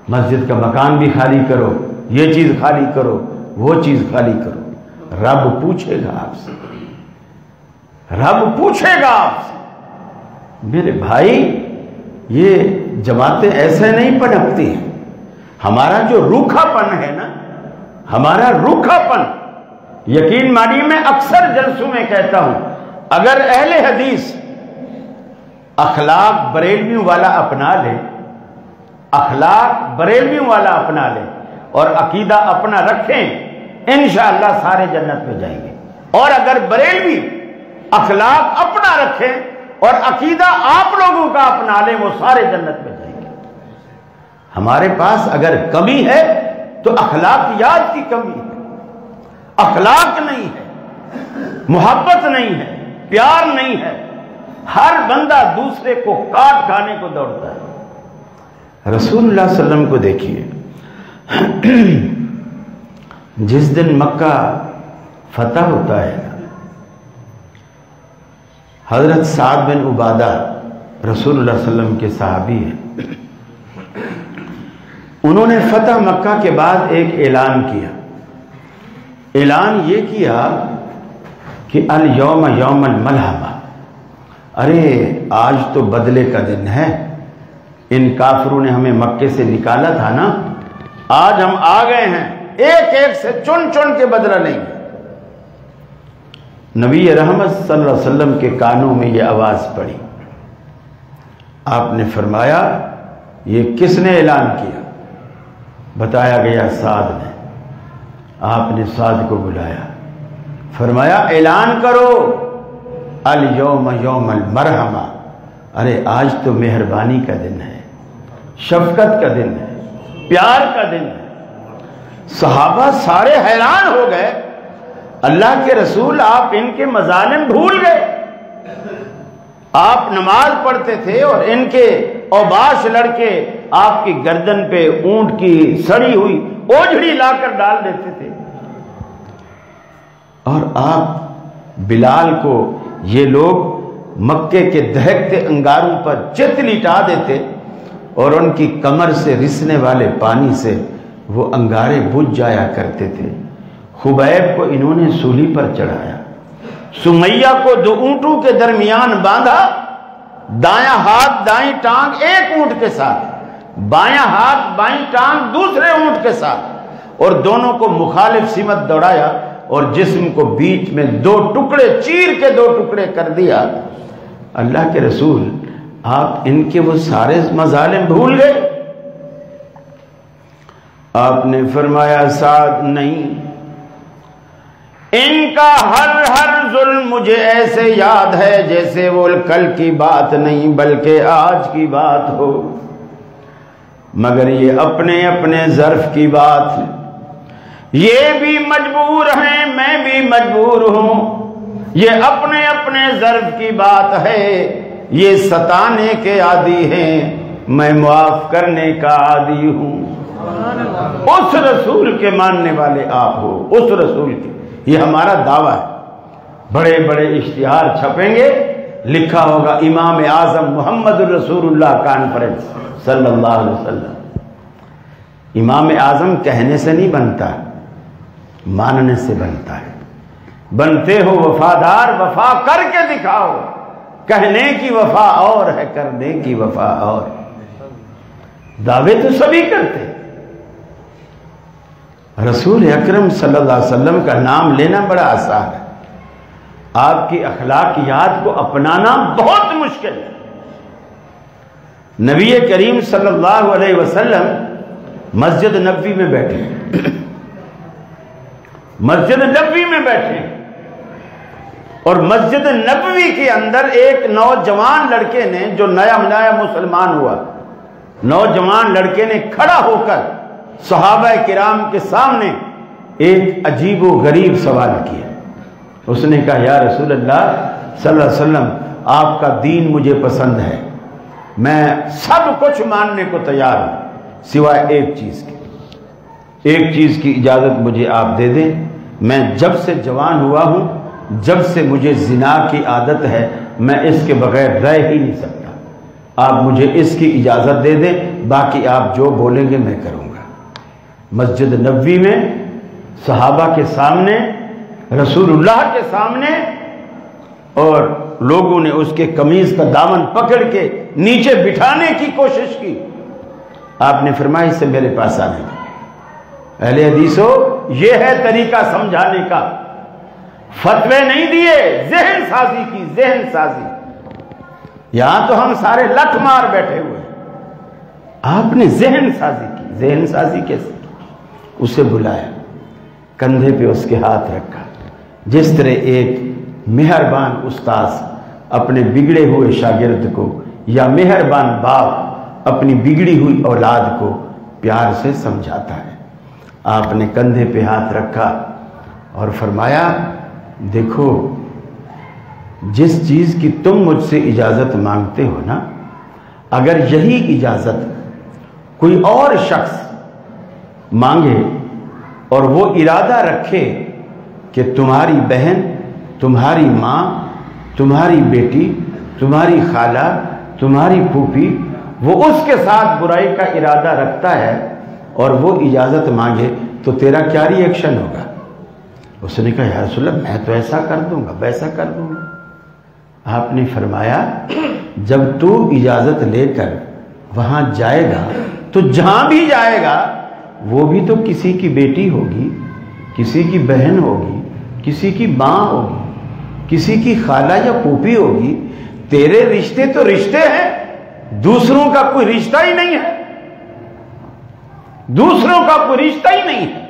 مسجد کا مکان بھی خالی کرو، یہ چیز خالی کرو، وہ چیز خالی کرو۔ رب پوچھے گا آپ سے، رب پوچھے گا آپ سے۔ میرے بھائی یہ جماعتیں ایسے نہیں پنپتی ہیں۔ ہمارا جو روکھا پن ہے نا، ہمارا روکھا پن، یقین مانی میں اکثر جلسوں میں کہتا ہوں، اگر اہل حدیث اخلاق بریلویوں والا اپنا لے، اخلاق بریلویوں والا اپنا لے اور عقیدہ اپنا رکھیں، انشاءاللہ سارے جنت میں جائیں گے۔ اور اگر بریلوی اخلاق اپنا رکھیں اور عقیدہ آپ لوگوں کا اپنا لیں، وہ سارے جنت میں جائیں گے۔ ہمارے پاس اگر کمی ہے تو اخلاقیات کی کمی ہے، اخلاق نہیں ہے، محبت نہیں ہے، پیار نہیں ہے، ہر بندہ دوسرے کو کاٹ کھانے کو دوڑتا ہے۔ رسول اللہ صلی اللہ علیہ وسلم کو دیکھیے، جس دن مکہ فتح ہوتا ہے، حضرت سعد بن عبادہ رسول اللہ صلی اللہ علیہ وسلم کے صحابی ہیں، انہوں نے فتح مکہ کے بعد ایک اعلان کیا۔ اعلان یہ کیا کہ الیوم یوم الملحمہ، ارے آج تو بدلے کا دن ہے، ان کافروں نے ہمیں مکے سے نکالا تھا نا، آج ہم آ گئے ہیں، ایک ایک سے چن چن کے بدلہ لیں گے۔ نبی رحمت صلی اللہ علیہ وسلم کے کانوں میں یہ آواز پڑی۔ آپ نے فرمایا یہ کس نے اعلان کیا؟ بتایا گیا سعد نے۔ آپ نے سعد کو بلایا، فرمایا اعلان کرو الیوم یوم المرحمہ، ارے آج تو مہربانی کا دن ہے، شفقت کا دن ہے، پیار کا دن ہے۔ صحابہ سارے حیران ہو گئے، اللہ کے رسول آپ ان کے مظالم بھول گئے۔ آپ نماز پڑھتے تھے اور ان کے اوباش لڑکے آپ کی گردن پہ اونٹ کی سڑی ہوئی اوجھڑی لا کر ڈال دیتے تھے، اور آپ بلال کو یہ لوگ مکے کے دہکتے انگاروں پر چت لٹا دیتے اور ان کی کمر سے رسنے والے پانی سے وہ انگارے بجھ جایا کرتے تھے۔ خبیب کو انہوں نے سولی پر چڑھایا، سمیہ کو دو اونٹوں کے درمیان باندھا، دایاں ہاتھ دائیں ٹانگ ایک اونٹ کے ساتھ، بایاں ہاتھ بائیں ٹانگ دوسرے اونٹ کے ساتھ، اور دونوں کو مخالف سمت دوڑایا اور جسم کو بیچ میں دو ٹکڑے چیر کے دو ٹکڑے کر دیا۔ اللہ کے رسول آپ ان کے وہ سارے مظالم بھول گئے؟ آپ نے فرمایا سعد نہیں، ان کا ہر ظلم مجھے ایسے یاد ہے جیسے وہ کل کی بات نہیں بلکہ آج کی بات ہو، مگر یہ اپنے اپنے ظرف کی بات ہے، یہ بھی مجبور ہیں میں بھی مجبور ہوں، یہ اپنے اپنے ظرف کی بات ہے، یہ ستانے کے عادی ہیں میں معاف کرنے کا عادی ہوں۔ اس رسول کے ماننے والے آپ ہو، اس رسول کے، یہ ہمارا دعویٰ ہے۔ بڑے بڑے اشتہار چھپیں گے، لکھا ہوگا امام اعظم محمد الرسول اللہ کانفرنس صلی اللہ علیہ وسلم۔ امام اعظم کہنے سے نہیں بنتا، ماننے سے بنتا ہے۔ بنتے ہو وفادار، وفا کر کے دکھاؤ، کہنے کی وفا اور ہے کرنے کی وفا اور۔ دعوے تو سبھی کرتے، رسول اکرم صلی اللہ علیہ وسلم کا نام لینا بڑا آسان ہے، آپ کی اخلاقیات کو اپنانا بہت مشکل ہے۔ نبی کریم صلی اللہ علیہ وسلم مسجد نبوی میں بیٹھے، مسجد نبوی میں بیٹھے، اور مسجد نبوی کے اندر ایک نوجوان لڑکے نے، جو نیا مسلمان ہوا، نوجوان لڑکے نے کھڑا ہو کر صحابہ کرام کے سامنے ایک عجیب و غریب سوال کیا۔ اس نے کہا یا رسول اللہ صلی اللہ علیہ وسلم، آپ کا دین مجھے پسند ہے، میں سب کچھ ماننے کو تیار ہوں سوائے ایک چیز کی، ایک چیز کی اجازت مجھے آپ دے دیں، میں جب سے جوان ہوا ہوں، جب سے مجھے زنا کی عادت ہے، میں اس کے بغیر رہ ہی نہیں سکتا، آپ مجھے اس کی اجازت دے دیں، باقی آپ جو بولیں گے میں کروں گا۔ مسجد نبوی میں صحابہ کے سامنے، رسول اللہ کے سامنے، اور لوگوں نے اس کے قمیض کا دامن پکڑ کے نیچے بٹھانے کی کوشش کی۔ آپ نے فرمایا اس سے میرے پاس آنے کا۔ اہل حدیثو، یہ ہے طریقہ سمجھانے کا، فتوے نہیں دیے، ذہن سازی کی، ذہن سازی۔ یہاں تو ہم سارے لٹ مار بیٹھے ہوئے، آپ نے ذہن سازی کی۔ ذہن سازی کیسے؟ اسے بلایا، کندھے پہ اس کے ہاتھ رکھا، جس طرح ایک مہربان استاذ اپنے بگڑے ہوئے شاگرد کو، یا مہربان باپ اپنی بگڑی ہوئی اولاد کو پیار سے سمجھاتا ہے۔ آپ نے کندھے پہ ہاتھ رکھا اور فرمایا دیکھو، جس چیز کی تم مجھ سے اجازت مانگتے ہو نا، اگر یہی اجازت کوئی اور شخص مانگے اور وہ ارادہ رکھے کہ تمہاری بہن، تمہاری ماں، تمہاری بیٹی، تمہاری خالہ، تمہاری پھوپھی، وہ اس کے ساتھ برائی کا ارادہ رکھتا ہے اور وہ اجازت مانگے تو تیرا کیا ری ایکشن ہوگا؟ اس نے کہا یا رسول اللہ میں تو ایسا کر دوں گا، ویسا کر دوں گا۔ آپ نے فرمایا جب تو اجازت لے کر وہاں جائے گا تو جہاں بھی جائے گا وہ بھی تو کسی کی بیٹی ہوگی، کسی کی بہن ہوگی، کسی کی ماں ہوگی، کسی کی خالہ یا پھوپھی ہوگی۔ تیرے رشتے تو رشتے ہیں، دوسروں کا کوئی رشتہ ہی نہیں ہے، دوسروں کا کوئی رشتہ ہی نہیں ہے۔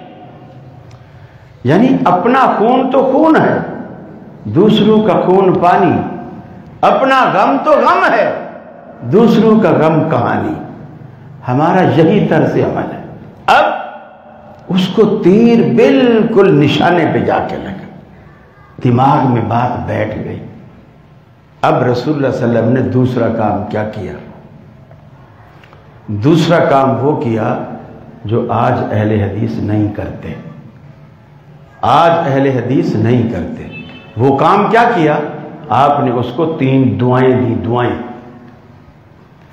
یعنی اپنا خون تو خون ہے، دوسروں کا خون پانی، اپنا غم تو غم ہے، دوسروں کا غم کہانی۔ ہمارا یہی طرز عمل ہے۔ اب اس کو تیر بالکل نشانے پہ جا کے لگا، دماغ میں بات بیٹھ گئی۔ اب رسول اللہ صلی اللہ علیہ وسلم نے دوسرا کام کیا کیا؟ دوسرا کام وہ کیا جو آج اہل حدیث نہیں کرتے، آج اہل حدیث نہیں کرتے۔ وہ کام کیا کیا؟ آپ نے اس کو 3 دعائیں دی۔ دعائیں،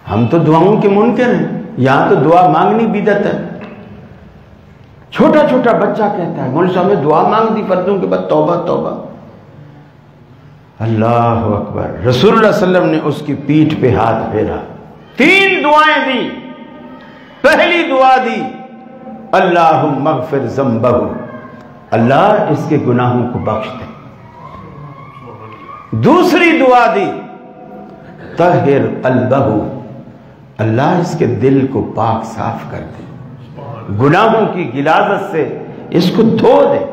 ہم تو دعاؤں کے منکر ہیں، یہاں تو دعا مانگنی بدعت ہے۔ چھوٹا چھوٹا بچہ کہتا ہے مولوی صاحب نے دعا مانگ دی فردوں کے بعد، توبہ توبہ۔ اللہ اکبر۔ رسول اللہ صلی اللہ علیہ وسلم نے اس کی پیٹھ پہ ہاتھ پھیرا، 3 دعائیں دی۔ پہلی دعا دی اللہم اغفر ذنبہ، اللہ اس کے گناہوں کو بخش دے۔ دوسری دعا دی طہر قلبہ، اللہ اس کے دل کو پاک صاف کر دے، گناہوں کی غلاظت سے اس کو دھو دے۔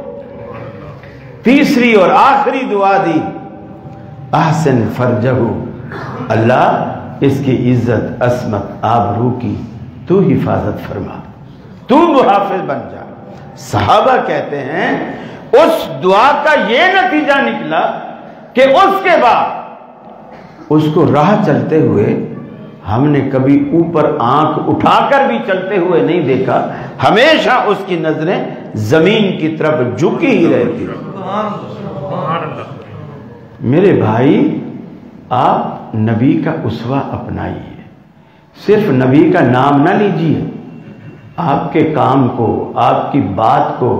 تیسری اور آخری دعا دی احسن فرجہ، اللہ اس کی عزت عصمت آبرو کی تو حفاظت فرما، تو محافظ بن جا۔ صحابہ کہتے ہیں اس دعا کا یہ نتیجہ نکلا کہ اس کے بعد اس کو راہ چلتے ہوئے ہم نے کبھی اوپر آنکھ اٹھا کر بھی چلتے ہوئے نہیں دیکھا، ہمیشہ اس کی نظریں زمین کی طرف جھکی ہی رہتی۔ میرے بھائی، آپ نبی کا اسوہ اپنائیے، صرف نبی کا نام نہ لیجیے، آپ کے کام کو، آپ کی بات کو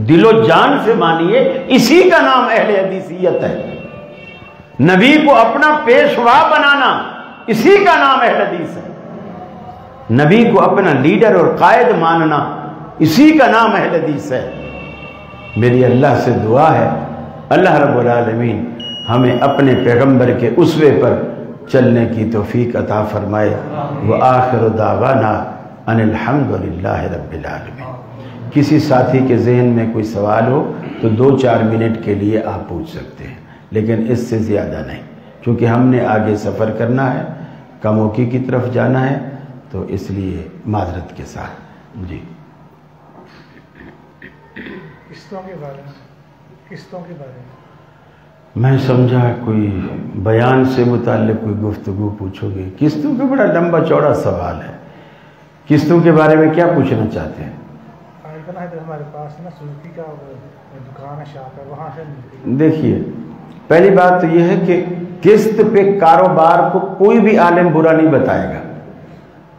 دل و جان سے مانیے، اسی کا نام اہل حدیثیت ہے۔ نبی کو اپنا پیشوا بنانا، اسی کا نام اہل حدیث ہے۔ نبی کو اپنا لیڈر اور قائد ماننا، اسی کا نام اہل حدیث ہے۔ میری اللہ سے دعا ہے اللہ رب العالمین ہمیں اپنے پیغمبر کے اسوے پر چلنے کی توفیق عطا فرمائے۔ وآخر دعوانا ان الحمدللہ رب العالمین۔ کسی ساتھی کے ذہن میں کوئی سوال ہو تو 2-4 منٹ کے لیے آپ پوچھ سکتے ہیں، لیکن اس سے زیادہ نہیں، کیونکہ ہم نے آگے سفر کرنا ہے، کموکی کی طرف جانا ہے، تو اس لیے معذرت کے ساتھ۔ جی، قسطوں کے بارے میں، قسطوں کے بارے میں میں سمجھا کوئی بیان سے متعلق کوئی گفتگو پوچھو گے۔ قسطوں کا بڑا لمبا چوڑا سوال ہے، قسطوں کے بارے میں کیا پوچھنا چاہتے ہیں؟ ہمارے پاس نا سوفی کا دکان ہے، شاپ ہے، وہاں سے دیکھیے، پہلی بات تو یہ ہے کہ قسط پہ کاروبار کو کوئی بھی عالم برا نہیں بتائے گا۔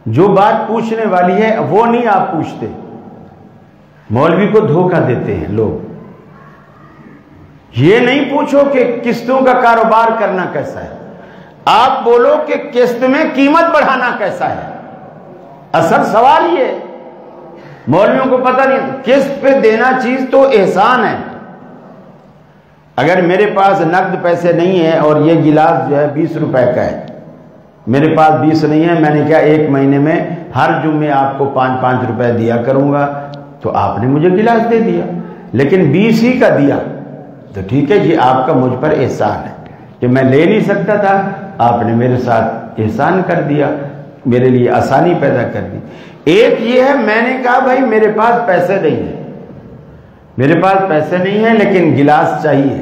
جو بات پوچھنے والی ہے وہ نہیں آپ پوچھتے، مولوی کو دھوکہ دیتے ہیں لوگ۔ یہ نہیں پوچھو کہ قسطوں کا کاروبار کرنا کیسا ہے، آپ بولو کہ قسط میں قیمت بڑھانا کیسا ہے۔ اصل سوال یہ ہے، مولویوں کو پتہ نہیں، قسط پہ دینا چیز تو احسان ہے۔ اگر میرے پاس نقد پیسے نہیں ہیں اور یہ گلاس جو ہے 20 روپے کا ہے، میرے پاس 20 نہیں ہے، میں نے کہا 1 مہینے میں ہر جمعے آپ کو 5-5 روپے دیا کروں گا، تو آپ نے مجھے گلاس دے دیا، لیکن 20 ہی کا دیا تو ٹھیک ہے جی، آپ کا مجھ پر احسان ہے کہ میں لے نہیں سکتا تھا، آپ نے میرے ساتھ احسان کر دیا، میرے لیے آسانی پیدا کر دی۔ ایک یہ ہے میں نے کہا بھائی میرے پاس پیسے نہیں ہیں، میرے پاس پیسے نہیں ہیں لیکن گلاس چاہیے،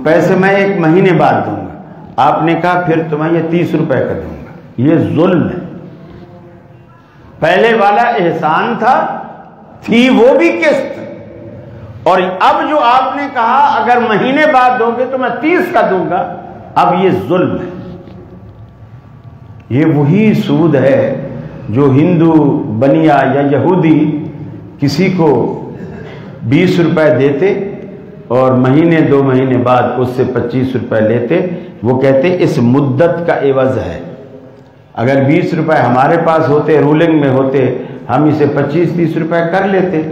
پیسے میں 1 مہینے بعد دوں گا۔ آپ نے کہا پھر تو میں یہ 30 روپے کا دوں گا۔ یہ ظلم ہے۔ پہلے والا احسان تھی وہ بھی قسط، اور اب جو آپ نے کہا اگر مہینے بعد دو گے تو میں 30 کا دوں گا، اب یہ ظلم ہے۔ یہ وہی سود ہے جو ہندو بنیا یا یہودی کسی کو 20 روپے دیتے اور مہینے 2 مہینے بعد اس سے 25 روپے لیتے، وہ کہتے اس مدت کا عوض ہے۔ اگر 20 روپے ہمارے پاس ہوتے، رولنگ میں ہوتے، ہم اسے 25-30 روپے کر لیتے،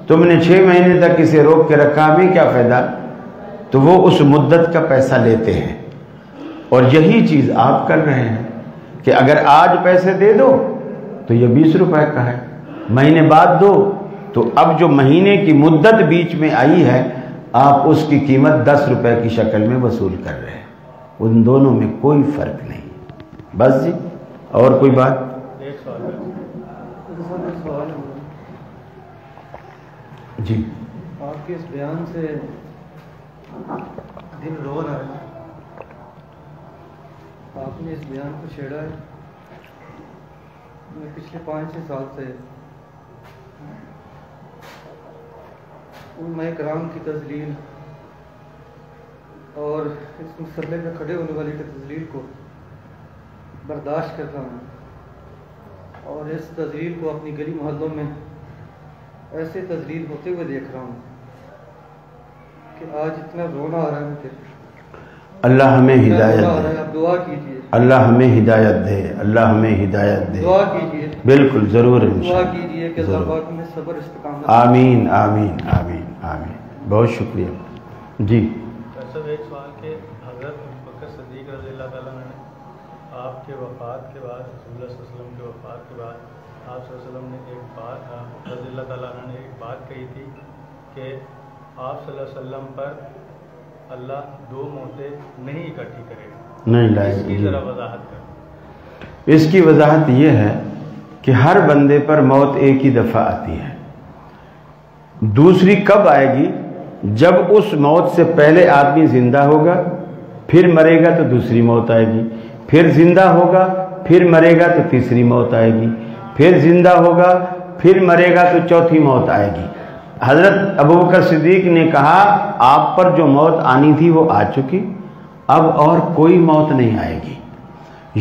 تم نے 6 مہینے تک اسے روک کے رکھا، ہمیں کیا فائدہ؟ تو وہ اس مدت کا پیسہ لیتے ہیں۔ اور یہی چیز آپ کر رہے ہیں کہ اگر آج پیسے دے دو تو یہ 20 روپے کا ہے، مہینے بعد دو تو اب جو مہینے کی مدت بیچ میں آئی ہے آپ اس کی قیمت 10 روپے کی شکل میں وصول کر رہے ہیں۔ ان دونوں میں کوئی فرق نہیں۔ بس جی، اور کوئی بات؟ ایک سوال جی، آپ کے اس بیان سے دل رو رہا ہے، آپ نے اس بیان کو چھیڑا ہے۔ میں پچھلے 5-6 سال سے علماء کرام کی تذلیل اور اس مسئلے میں کھڑے ہونے والی تذلیل کو برداشت کر رہا ہوں، اور اس تذلیل کو اپنی گلی محلوں میں ایسے تذلیل ہوتے ہوئے دیکھ رہا ہوں کہ آج اتنا رونا آ رہا ہے مجھے۔ اللہ ہمیں ہدایت دے، آپ دعا کیجیے، اللہ ہمیں ہدایت دے، اللہ ہمیں ہدایت دے۔ دعا کیجیے، بالکل ضرور، دعا انشاءاللہ کیجیے کہ اللہ پاک میں صبر استقامت۔ آمین آمین آمین آمین، بہت شکریہ۔ جی، سر ایک سوال کہ حضرت ابوبکر صدیق رضی اللہ تعالیٰ عنہ نے آپ کے وفات کے بعد، رسول اللہ صلی اللہ علیہ وسلم کے وفات کے بعد آپ صلی اللہ علیہ وسلم نے ایک بات، رضی اللہ تعالیٰ عنہ نے ایک بات کہی تھی کہ آپ صلی اللہ علیہ وسلم پر اللہ 2 موتیں نہیں اکٹھی کرے گا، نہیں لائے اس کی گی۔ ذرا وضاحت کریں۔ اس کی وضاحت یہ ہے کہ ہر بندے پر موت ایک ہی دفعہ آتی ہے، دوسری کب آئے گی؟ جب اس موت سے پہلے آدمی زندہ ہوگا، پھر مرے گا تو دوسری موت آئے گی، پھر زندہ ہوگا، پھر مرے گا تو تیسری موت آئے گی، پھر زندہ ہوگا، پھر مرے گا تو چوتھی موت آئے گی۔ حضرت ابوبکر صدیق نے کہا آپ پر جو موت آنی تھی وہ آ چکی، اب اور کوئی موت نہیں آئے گی۔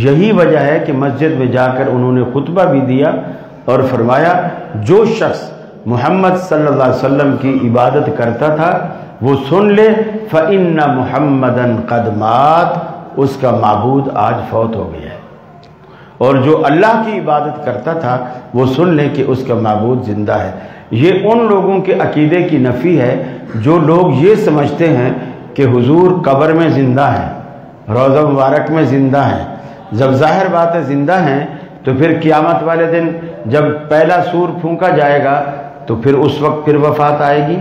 یہی وجہ ہے کہ مسجد میں جا کر انہوں نے خطبہ بھی دیا اور فرمایا جو شخص محمد صلی اللہ علیہ وسلم کی عبادت کرتا تھا وہ سن لے فَإِنَّ مُحَمَّدًا قَدْ مَاتَ، اس کا معبود آج فوت ہو گیا ہے، اور جو اللہ کی عبادت کرتا تھا وہ سن لے کہ اس کا معبود زندہ ہے۔ یہ ان لوگوں کے عقیدے کی نفی ہے جو لوگ یہ سمجھتے ہیں کہ حضور قبر میں زندہ ہیں، روضہ مبارک میں زندہ ہیں۔ جب ظاہر بات ہے زندہ ہیں تو پھر قیامت والے دن جب پہلا سور پھونکا جائے گا تو پھر اس وقت پھر وفات آئے گی،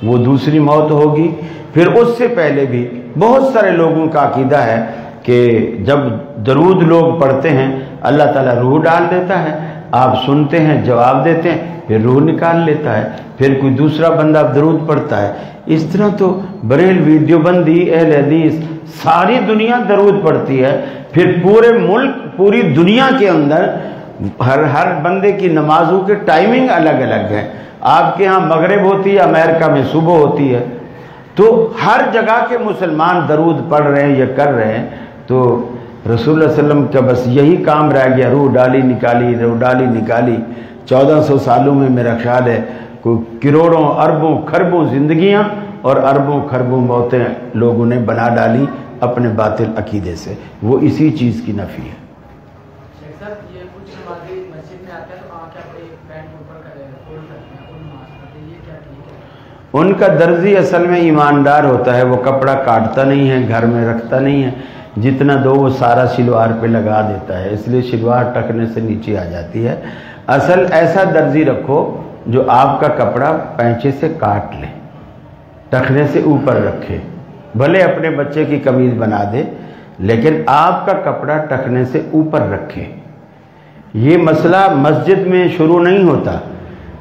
وہ دوسری موت ہوگی۔ پھر اس سے پہلے بھی بہت سارے لوگوں کا عقیدہ ہے کہ جب درود لوگ پڑھتے ہیں اللہ تعالیٰ روح ڈال دیتا ہے، آپ سنتے ہیں جواب دیتے ہیں، پھر روح نکال لیتا ہے، پھر کوئی دوسرا بندہ درود پڑھتا ہے۔ اس طرح تو بریلوی، دیوبندی، اہل حدیث ساری دنیا درود پڑھتی ہے، پھر پورے ملک، پوری دنیا کے اندر ہر بندے کی نمازوں کے ٹائمنگ الگ الگ ہے۔ آپ کے ہاں مغرب ہوتی ہے، امریکہ میں صبح ہوتی ہے، تو ہر جگہ کے مسلمان درود پڑھ رہے ہیں یا کر رہے ہیں۔ تو رسول اللہ صلی اللہ علیہ وسلم کا بس یہی کام رہ گیا، روح ڈالی نکالی، روح ڈالی نکالی۔ 1400 سالوں میں میرا خیال ہے کوئی کروڑوں اربوں خربوں زندگیاں اور اربوں خربوں موتیں لوگوں نے بنا ڈالی اپنے باطل عقیدے سے، وہ اسی چیز کی نفی ہے۔ شیخ صاحب یہ کچھ نمازی مسجد میں آتے ہیں تو آ کے اپنے پینٹ اوپر فولڈ کرتے ہیں، ان نماز پڑھتے ہیں، یہ کیا ٹھیک ہے؟ ان کا درزی اصل میں ایماندار ہوتا ہے، وہ کپڑا کاٹتا نہیں ہے، گھر میں رکھتا نہیں ہے، جتنا دو وہ سارا شلوار پہ لگا دیتا ہے، اس لیے شلوار ٹکنے سے نیچے آ جاتی ہے۔ اصل ایسا درزی رکھو جو آپ کا کپڑا پینچے سے کاٹ لے، ٹکنے سے اوپر رکھے، بھلے اپنے بچے کی قمیض بنا دے لیکن آپ کا کپڑا ٹکنے سے اوپر رکھے۔ یہ مسئلہ مسجد میں شروع نہیں ہوتا،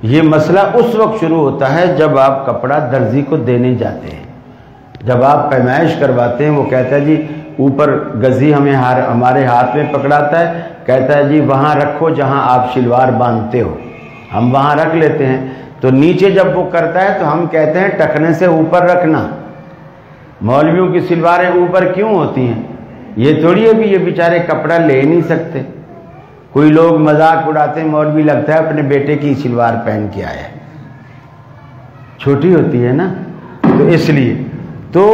یہ مسئلہ اس وقت شروع ہوتا ہے جب آپ کپڑا درزی کو دینے جاتے ہیں، جب آپ پیمائش کرواتے ہیں، وہ کہتا ہے جی اوپر گزی ہمارے ہاتھ میں پکڑاتا ہے، کہتا ہے جی وہاں رکھو جہاں آپ شلوار باندھتے ہو، ہم وہاں رکھ لیتے ہیں، تو نیچے جب وہ کرتا ہے تو ہم کہتے ہیں ٹکنے سے اوپر رکھنا۔ مولویوں کی شلواریں اوپر کیوں ہوتی ہیں؟ یہ تھوڑی ہے بھی یہ بیچارے کپڑا لے نہیں سکتے۔ کوئی لوگ مذاق اڑاتے ہیں، مولوی لگتا ہے اپنے بیٹے کی شلوار پہن کے آیا ہے، چھوٹی ہوتی ہے نا، تو اس لیے تو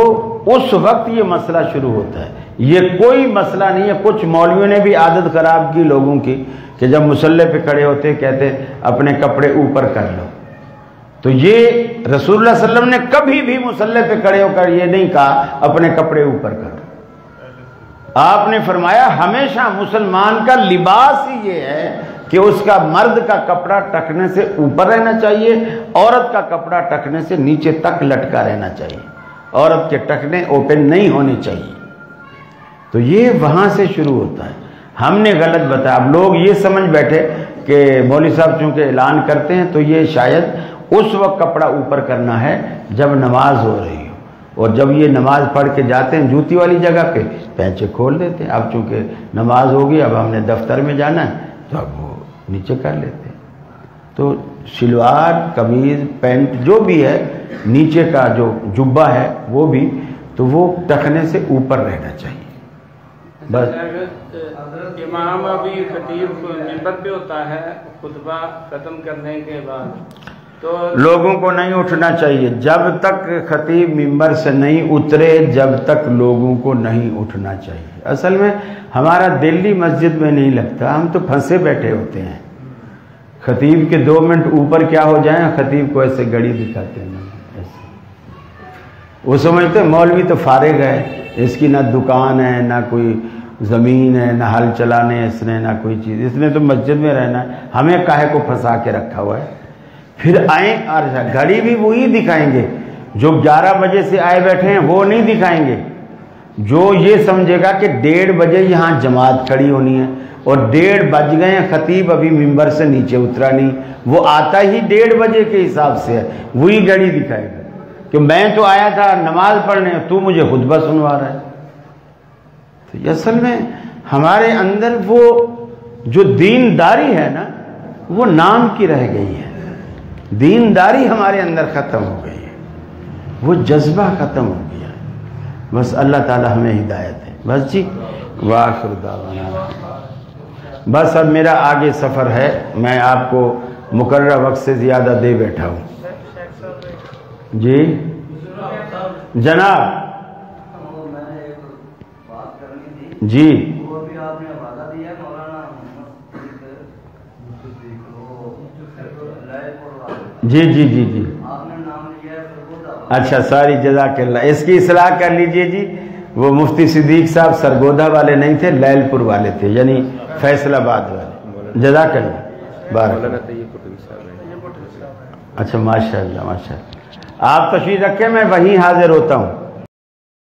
اس وقت یہ مسئلہ شروع ہوتا ہے۔ یہ کوئی مسئلہ نہیں ہے. کچھ مولویوں نے بھی عادت خراب کی لوگوں کی کہ جب مصلی پہ کھڑے ہوتے کہتے اپنے کپڑے اوپر کر لو. تو یہ رسول اللہ صلی اللہ علیہ وسلم نے کبھی بھی مصلی پہ کھڑے ہو کر یہ نہیں کہا اپنے کپڑے اوپر کرو. آپ نے فرمایا ہمیشہ مسلمان کا لباس ہی یہ ہے کہ اس کا مرد کا کپڑا ٹکنے سے اوپر رہنا چاہیے, عورت کا کپڑا ٹکنے سے نیچے تک لٹکا رہنا چاہیے, عورت کے ٹکنے اوپن نہیں ہونے چاہیے. تو یہ وہاں سے شروع ہوتا ہے. ہم نے غلط بتایا. اب لوگ یہ سمجھ بیٹھے کہ مولوی صاحب چونکہ اعلان کرتے ہیں تو یہ شاید اس وقت کپڑا اوپر کرنا ہے جب نماز ہو رہی ہو, اور جب یہ نماز پڑھ کے جاتے ہیں جوتی والی جگہ پہ پینچے کھول دیتے ہیں. اب چونکہ نماز ہوگی, اب ہم نے دفتر میں جانا ہے تو اب وہ نیچے کر لیتے ہیں. تو شلوار, قمیض, پینٹ جو بھی ہے, نیچے کا جو جبہ ہے وہ بھی, تو وہ ٹکنے سے اوپر رہنا چاہیے. بس امام ابھی خطیب منبر پہ ہوتا ہے خطبہ ختم کرنے کے بعد, تو لوگوں کو نہیں اٹھنا چاہیے جب تک خطیب منبر سے نہیں اترے, جب تک لوگوں کو نہیں اٹھنا چاہیے. اصل میں ہمارا دلی مسجد میں نہیں لگتا, ہم تو پھنسے بیٹھے ہوتے ہیں. خطیب کے 2 منٹ اوپر کیا ہو جائیں, خطیب کو ایسے گڑی دکھاتے ہیں ایسے. وہ سمجھتے مولوی تو فارغ ہے, اس کی نہ دکان ہے, نہ کوئی زمین ہے, نہ ہل چلانے اس نے, نہ کوئی چیز, اس نے تو مسجد میں رہنا ہے. ہمیں کاہے کو پھنسا کے رکھا ہوا ہے. پھر آئیں اور گھڑی بھی وہی دکھائیں گے جو 11 بجے سے آئے بیٹھے ہیں, وہ نہیں دکھائیں گے. جو یہ سمجھے گا کہ 1:30 بجے یہاں جماعت کھڑی ہونی ہے اور 1:30 بج گئے ہیں, خطیب ابھی ممبر سے نیچے اترا نہیں, وہ آتا ہی 1:30 بجے کے حساب سے ہے, وہی گھڑی دکھائے گا کہ میں تو آیا تھا نماز پڑھنے, تو مجھے خطبہ سنوا رہا ہے. تو یہ اصل میں ہمارے اندر وہ جو دینداری ہے نا, وہ نام کی رہ گئی ہے. دینداری ہمارے اندر ختم ہو گئی ہے, وہ جذبہ ختم ہو گیا ہے. بس اللہ تعالی ہمیں ہدایت ہے. بس جی, وآخر دعوانا. بس اب میرا آگے سفر ہے, میں آپ کو مقررہ وقت سے زیادہ دے بیٹھا ہوں. جی جناب. جی جی جی جی جی اچھا, ساری جزاک اللہ. اس کی اصلاح کر لیجئے جی. وہ مفتی صدیق صاحب سرگودا والے نہیں تھے, لیل پور والے تھے, یعنی فیصل آباد والے. جزاک اللہ, بارک. اچھا, ماشاء اللہ ماشاء اللہ. آپ تشریف رکھیں, میں وہیں حاضر ہوتا ہوں.